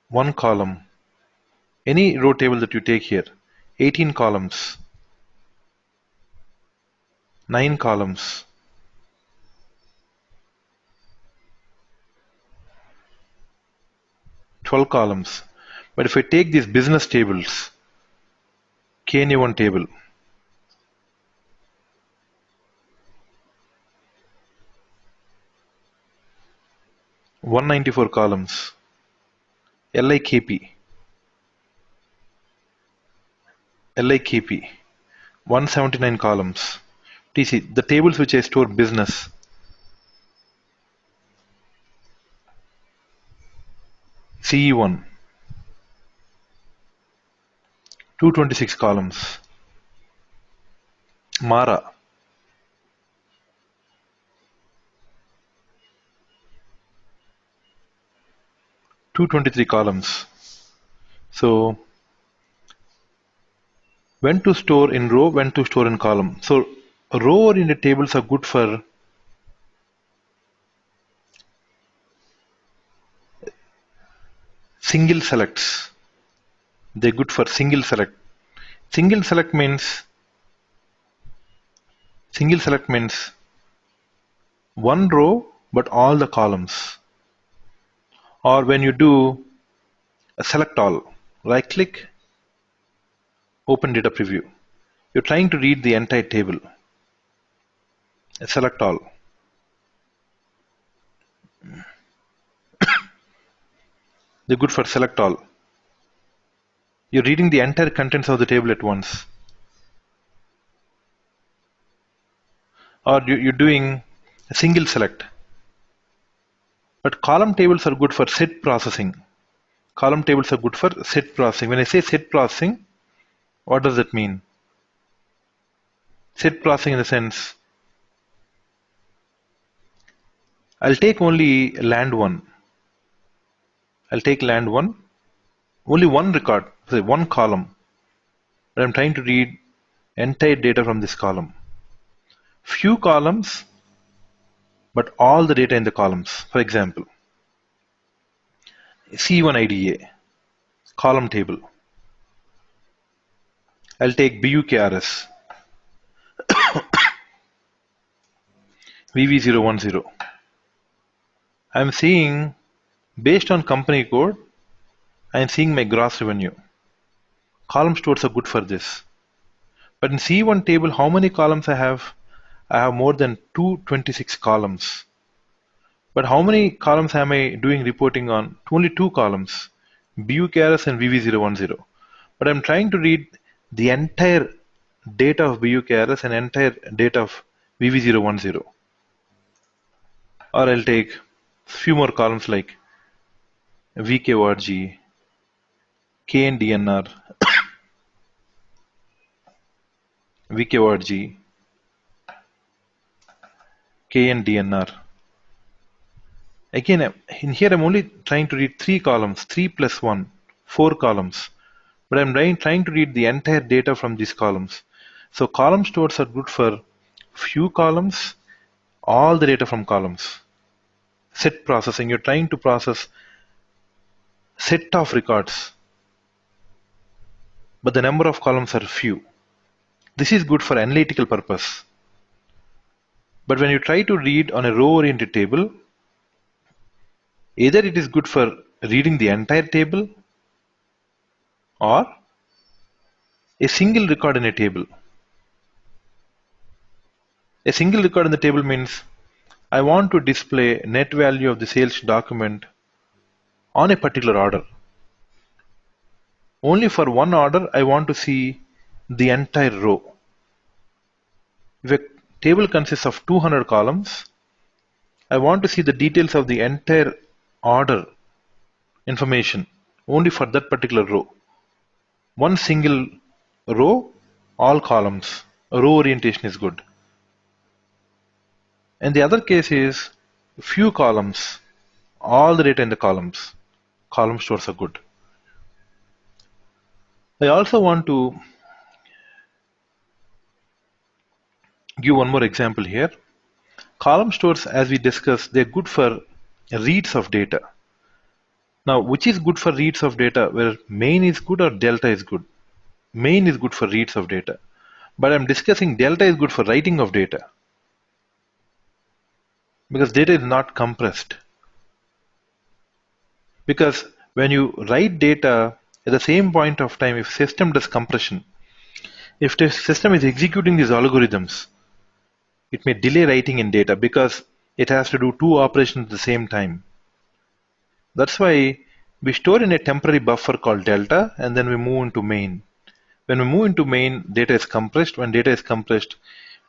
1 column. Any row table that you take here, 18 columns, 9 columns. 12 columns. But if I take these business tables, KNA1 table, (194) columns, LIKP, 179 columns, TC, the tables which I store business, CE1, 226 columns, MARA, 223 columns. So when to store in row, when to store in column. So row-oriented tables are good for single selects. They're good for single select. Single select means one row but all the columns. Or when you do a select all, right click, open data preview. You're trying to read the entire table. Select all. They're good for select all. You're reading the entire contents of the table at once. Or you're doing a single select. But column tables are good for set processing. Column tables are good for set processing. When I say set processing, what does that mean? Set processing in the sense, I'll take only land 1. I'll take land 1, only one record, say one column. But I'm trying to read entire data from this column. Few columns, but all the data in the columns. For example, C1 IDA, column table. I'll take BUKRS, VV010. I'm seeing, based on company code, I'm seeing my gross revenue. Column stores are good for this. But in C1 table, how many columns I have? I have more than 226 columns. But how many columns am I doing reporting on? Only 2 columns, BUKRS and VV010. But I'm trying to read the entire data of BUKRS and entire data of VV010. Or I'll take few more columns like VKORG, KNDNR, VKORG, KNDNR. Again, in here I'm only trying to read 3 columns, 3 plus 1, 4 columns. But I'm trying to read the entire data from these columns. So column stores are good for few columns, all the data from columns. Set processing, you're trying to process set of records, but the number of columns are few. This is good for analytical purpose. But when you try to read on a row-oriented table, either it is good for reading the entire table or a single record in a table. A single record in the table means I want to display net value of the sales document on a particular order. Only for one order, I want to see the entire row. If a table consists of 200 columns, I want to see the details of the entire order information only for that particular row. One single row, all columns. Row orientation is good. And the other case is few columns, all the data in the columns. Column stores are good. I also want to give one more example here. Column stores, as we discussed, they're good for reads of data. Now, which is good for reads of data, where main is good or delta is good? Main is good for reads of data. But I'm discussing delta is good for writing of data, because data is not compressed. Because When you write data at the same point of time, if system does compression, if the system is executing these algorithms, it may delay writing in data because it has to do two operations at the same time. That's why we store in a temporary buffer called delta, and then we move into main. When we move into main, data is compressed. When data is compressed,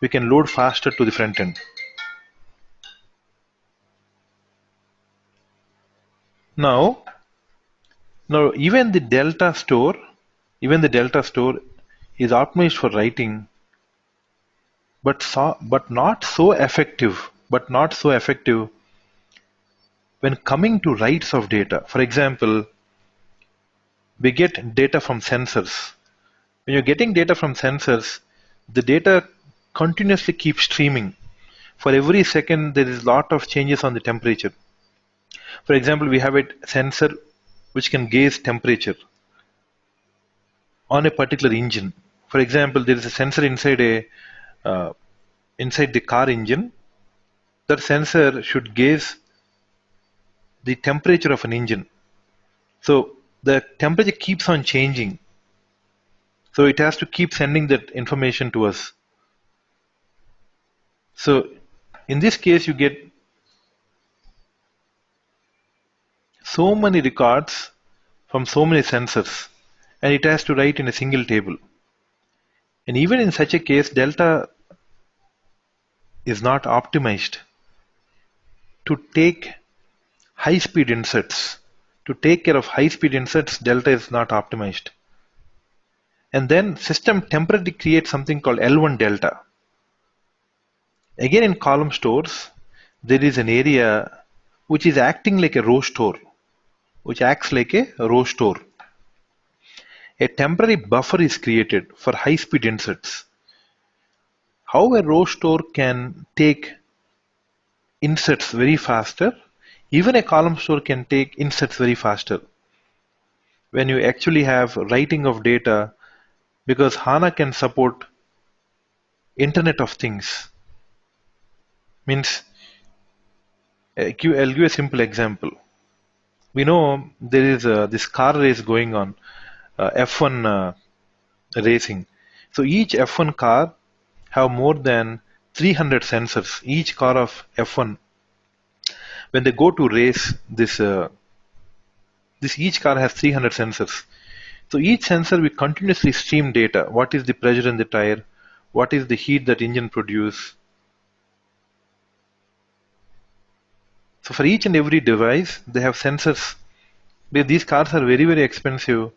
we can load faster to the front end. Now, even the delta store is optimized for writing, but not so effective. But not so effective when coming to writes of data. For example, we get data from sensors. When you're getting data from sensors, the data continuously keeps streaming. For every second, there is a lot of changes on the temperature. For example, we have a sensor which can gauge temperature on a particular engine. For example, there is a sensor inside the car engine. That sensor should gauge the temperature of an engine. So the temperature keeps on changing. So it has to keep sending that information to us. So in this case, you get so many records from so many sensors, and it has to write in a single table. And even in such a case, delta is not optimized to take high speed inserts. To take care of high speed inserts, delta is not optimized. And then system temporarily creates something called L1 delta. Again, in column stores, there is an area which is acting like a row store, which acts like a row store. A temporary buffer is created for high speed inserts. How a row store can take inserts very faster, even a column store can take inserts very faster. When you actually have writing of data, because HANA can support Internet of Things. Means, I'll give a simple example. We know there is this car race going on, F1 racing. So each F1 car have more than 300 sensors. Each car of F1, when they go to race, this each car has 300 sensors. So each sensor will continuously stream data. What is the pressure in the tire? What is the heat that engine produce? So for each and every device, they have sensors. These cars are very, very expensive.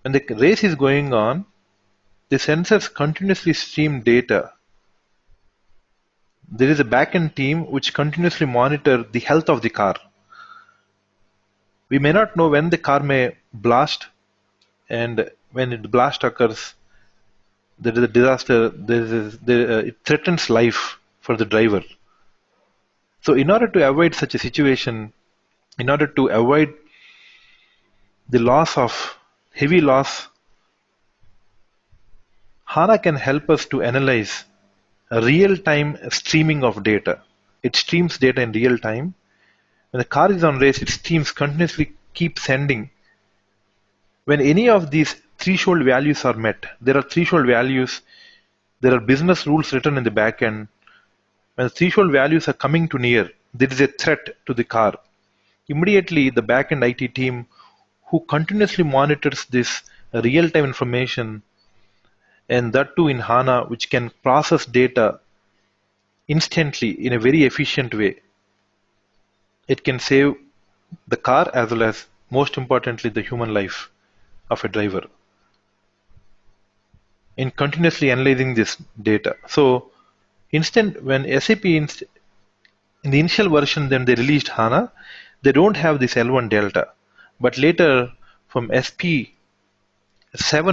When the race is going on, the sensors continuously stream data. There is a backend team which continuously monitor the health of the car. We may not know when the car may blast, and when the blast occurs, there is a disaster. It threatens life for the driver. So, in order to avoid such a situation, in order to avoid the heavy loss, HANA can help us to analyze a real-time streaming of data. It streams data in real time. When the car is on race, it streams continuously, keep sending. When any of these threshold values are met, there are threshold values, there are business rules written in the back end. When the threshold values are coming to near, there is a threat to the car. Immediately, the back-end IT team who continuously monitors this real-time information, and that too in HANA, which can process data instantly in a very efficient way. It can save the car as well as, most importantly, the human life of a driver in continuously analyzing this data. So, when SAP in the initial version, then they released HANA, they don't have this L1 delta. But later, from SP7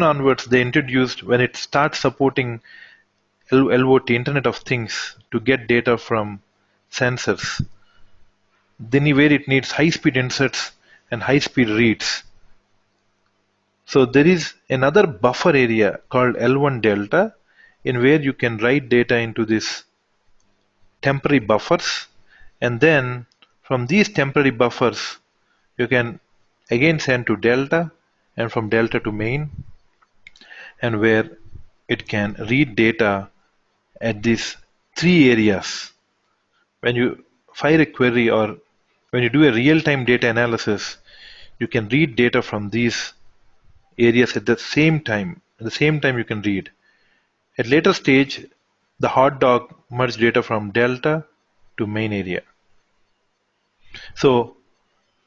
onwards, they introduced, when it starts supporting LOT, Internet of Things, to get data from sensors, then where it needs high-speed inserts and high-speed reads. So there is another buffer area called L1 delta, in where you can write data into this temporary buffers, and then from these temporary buffers You can again send to delta and from delta to main, and where it can read data at these three areas. When you fire a query or when you do a real-time data analysis, you can read data from these areas at the same time. At the same time you can read. At later stage, the hot dog merge data from delta to main area. So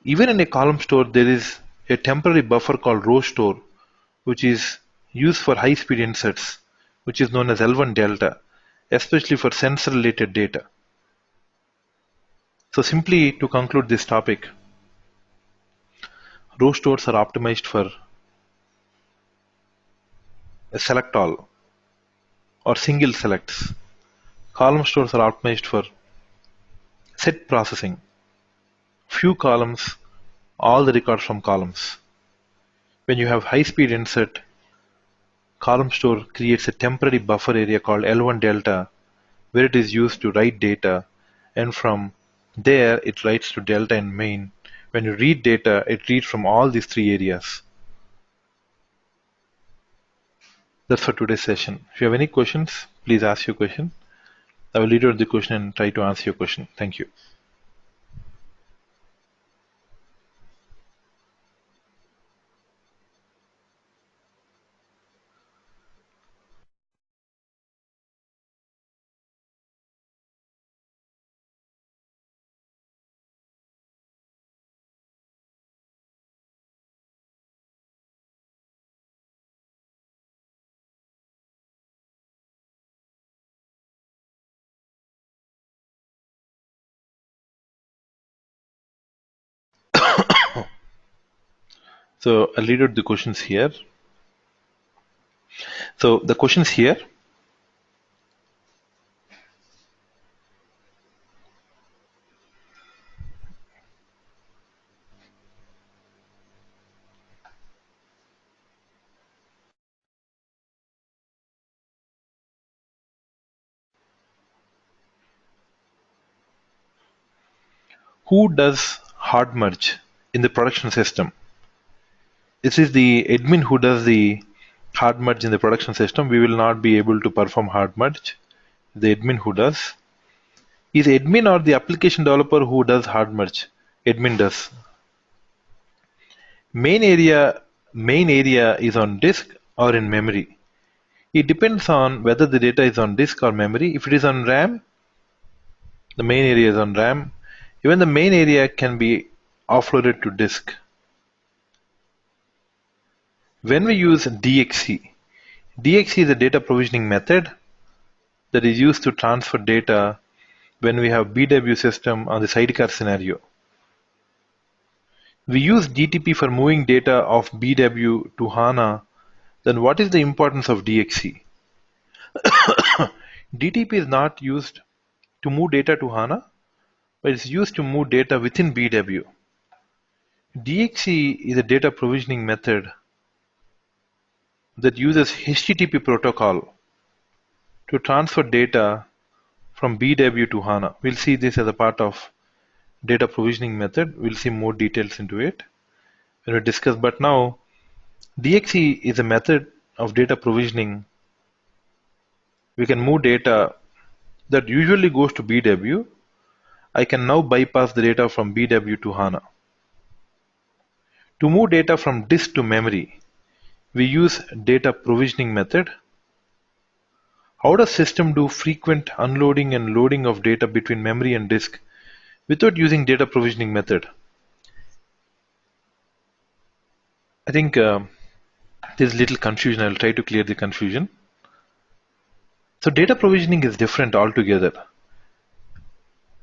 even in a column store, there is a temporary buffer called row store, which is used for high-speed inserts, which is known as L1 delta, especially for sensor-related data. So simply to conclude this topic, row stores are optimized for a select all or single selects. Column stores are optimized for set processing, few columns, all the records from columns. When you have high-speed insert, column store creates a temporary buffer area called L1 delta, where it is used to write data, and from there it writes to delta and main. When you read data, it reads from all these three areas. That's for today's session. If you have any questions, please ask your question. I will read out the question and try to answer your question. Thank you. So I'll read out the questions here. So the questions here. Who does hard merge in the production system? This is the admin who does the hard merge in the production system. We will not be able to perform hard merge. The admin who does. Is admin or the application developer who does hard merge? Admin does. Main area is on disk or in memory. It depends on whether the data is on disk or memory. If it is on RAM, the main area is on RAM. Even the main area can be offloaded to disk. When we use DXC, DXC is a data provisioning method that is used to transfer data when we have BW system on the sidecar scenario. We use DTP for moving data of BW to HANA. Then what is the importance of DXC? DTP is not used to move data to HANA, but it's used to move data within BW. DXC is a data provisioning method that uses HTTP protocol to transfer data from BW to HANA. We'll see this as a part of data provisioning method. We'll see more details into it when we discuss. But now, DXC is a method of data provisioning. We can move data that usually goes to BW. I can now bypass the data from BW to HANA. To move data from disk to memory, we use data provisioning method. How does system do frequent unloading and loading of data between memory and disk without using data provisioning method? I think there's little confusion. I'll try to clear the confusion. So data provisioning is different altogether,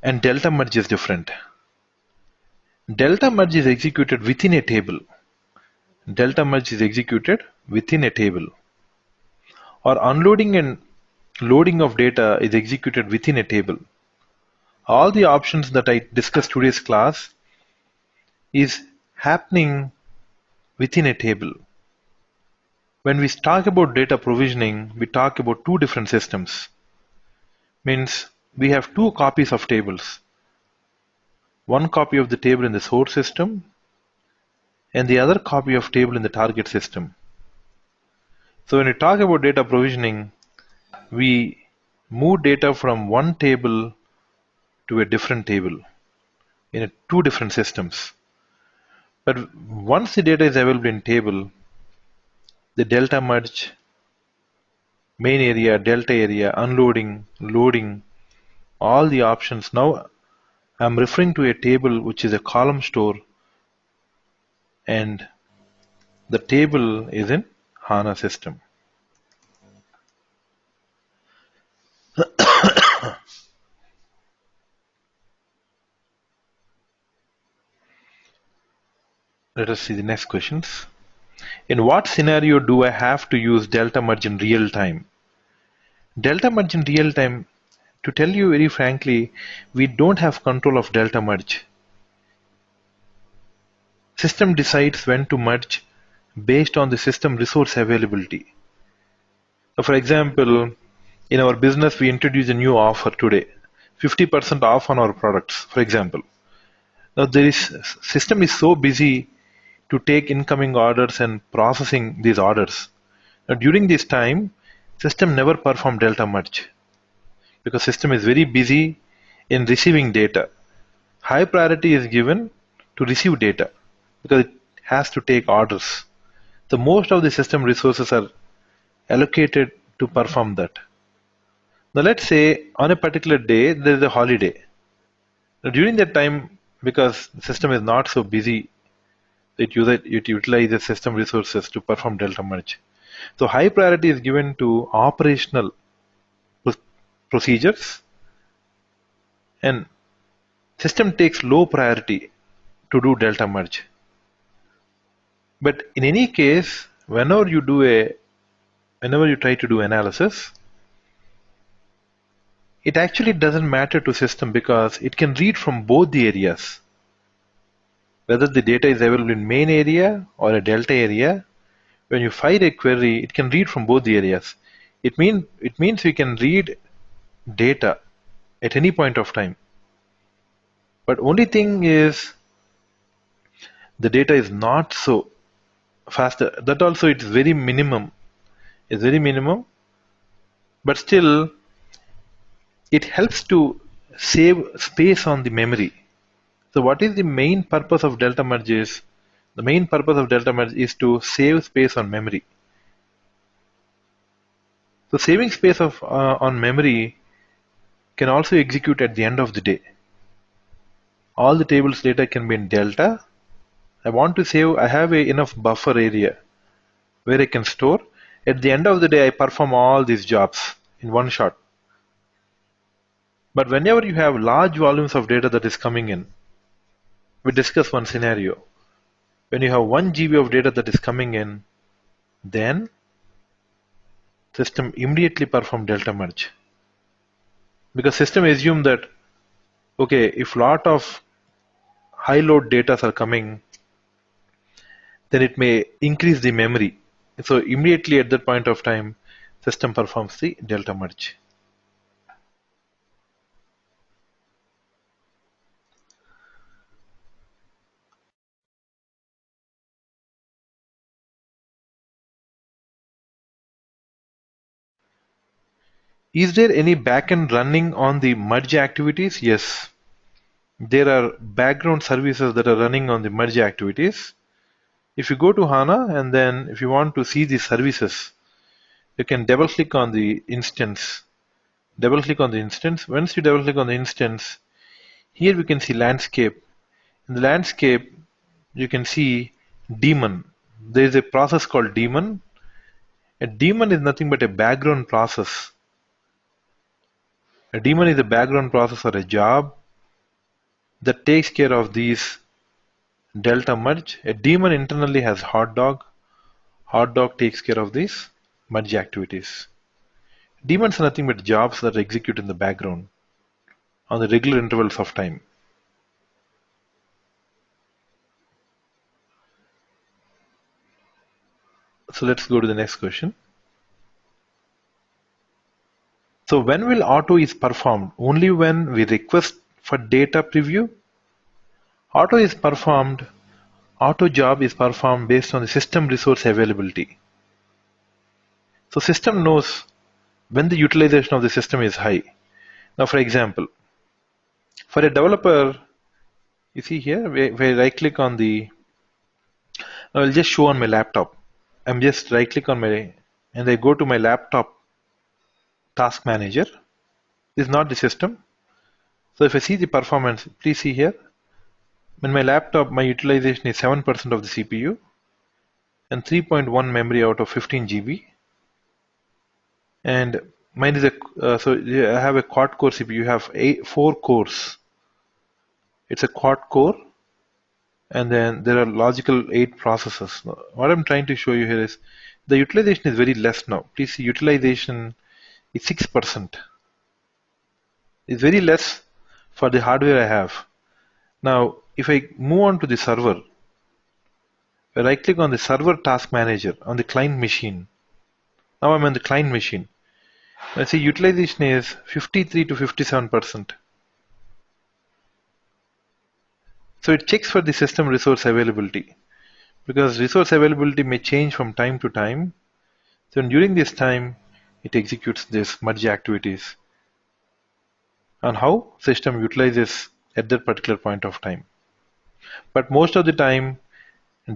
and delta merge is different. Delta merge is executed within a table. Delta merge is executed within a table. Or unloading and loading of data is executed within a table. All the options that I discussed today's class is happening within a table. When we talk about data provisioning, we talk about two different systems. Means we have two copies of tables. One copy of the table in the source system and the other copy of table in the target system. So when we talk about data provisioning, we move data from one table to a different table in two different systems. But once the data is available in table, the delta merge, main area, delta area, unloading, loading, all the options. Now I'm referring to a table which is a column store, and the table is in HANA system. Let us see the next questions. In what scenario do I have to use delta merge in real time? Delta merge in real time, to tell you very frankly, we don't have control of delta merge. System decides when to merge based on the system resource availability. So for example, in our business, we introduce a new offer today, 50% off on our products, for example. Now system is so busy to take incoming orders and processing these orders. Now during this time, system never perform delta merge because system is very busy in receiving data. High priority is given to receive data because it has to take orders. So most of the system resources are allocated to perform that. Now let's say on a particular day there is a holiday. Now during that time, because the system is not so busy, it utilizes system resources to perform delta merge. So high priority is given to operational procedures, and system takes low priority to do delta merge. But in any case, whenever you try to do analysis, it actually doesn't matter to system because it can read from both the areas. Whether the data is available in main area or a delta area, when you fire a query, it can read from both the areas. It means we can read data at any point of time. But only thing is the data is not so faster. That also it's very minimum. It's very minimum, but still it helps to save space on the memory. So what is the main purpose of delta merge is? The main purpose of delta merge is to save space on memory. So saving space on memory can also execute at the end of the day. All the tables data can be in delta. I want to save, I have enough buffer area where I can store. At the end of the day, I perform all these jobs in one shot. But whenever you have large volumes of data that is coming in, we discuss one scenario. When you have 1 GB of data that is coming in, then system immediately perform delta merge. Because system assume that, okay, if lot of high load data are coming, then it may increase the memory. So immediately at that point of time, system performs the delta merge. Is there any backend running on the merge activities? Yes. There are background services that are running on the merge activities. If you go to HANA and then if you want to see the services, you can double click on the instance. Double click on the instance. Once you double click on the instance, here we can see landscape. In the landscape, you can see daemon. There is a process called daemon. A daemon is nothing but a background process. A daemon is a background process or a job that takes care of these delta merge. A daemon internally has hot dog. Hot dog takes care of these merge activities. Daemons are nothing but jobs that execute in the background on the regular intervals of time. So let's go to the next question. So when will auto is performed? Only when we request for data preview? Auto is performed Auto job is performed based on the system resource availability. So system knows when the utilization of the system is high. Now, for example, for a developer, you see here, where I click on the, I will just show on my laptop. I'm just right click on my, and I go to my laptop task manager. This is not the system. So if I see the performance, please see here, in my laptop, my utilization is 7% of the CPU and 3.1 memory out of 15 GB. And mine is a, so I have a quad core CPU. You have four cores. It's a quad core, and then there are logical 8 processors. Now, what I'm trying to show you here is the utilization is very less now. Please see, utilization is 6%. It's very less for the hardware I have. Now, if I move on to the server, right click on the server task manager on the client machine. Now I'm on the client machine. I see utilization is 53 to 57%. So it checks for the system resource availability, because resource availability may change from time to time. So during this time, it executes this merge activities on how system utilizes at that particular point of time. But most of the time,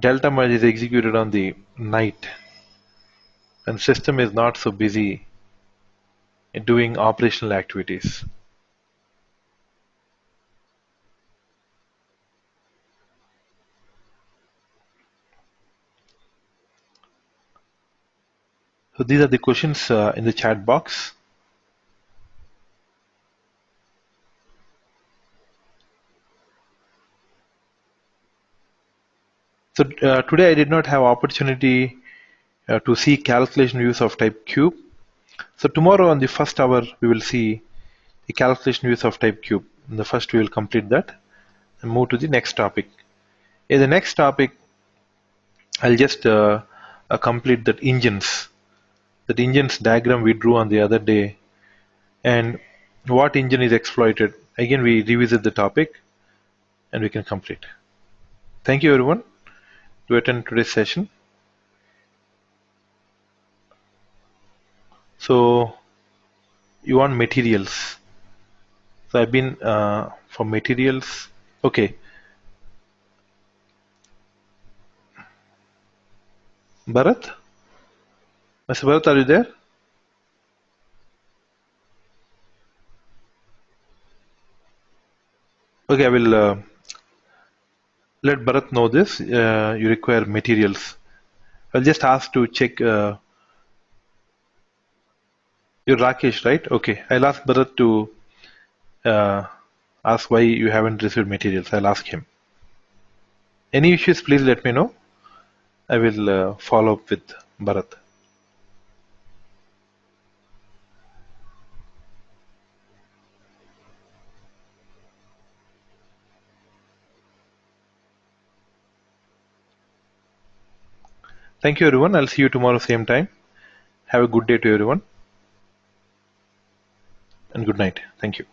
delta merge is executed on the night, and system is not so busy in doing operational activities. So these are the questions in the chat box. So today I did not have opportunity to see calculation views of type cube. So tomorrow on the first hour we will see the calculation views of type cube. In the first we will complete that and move to the next topic. In the next topic, I'll just complete that engines diagram we drew on the other day, and what engine is exploited. Again, we revisit the topic and we can complete. Thank you everyone to attend today's session. So you want materials. So I've been for materials. Okay. Bharat? Mr. Bharat, are you there? Okay, I will let Bharat know this. You require materials. I'll just ask to check. You're Rakesh, right? Okay. I'll ask Bharat to uh, ask why you haven't received materials. I'll ask him. Any issues, please let me know. I will follow up with Bharat. Thank you, everyone. I'll see you tomorrow, same time. Have a good day to everyone, and good night. Thank you.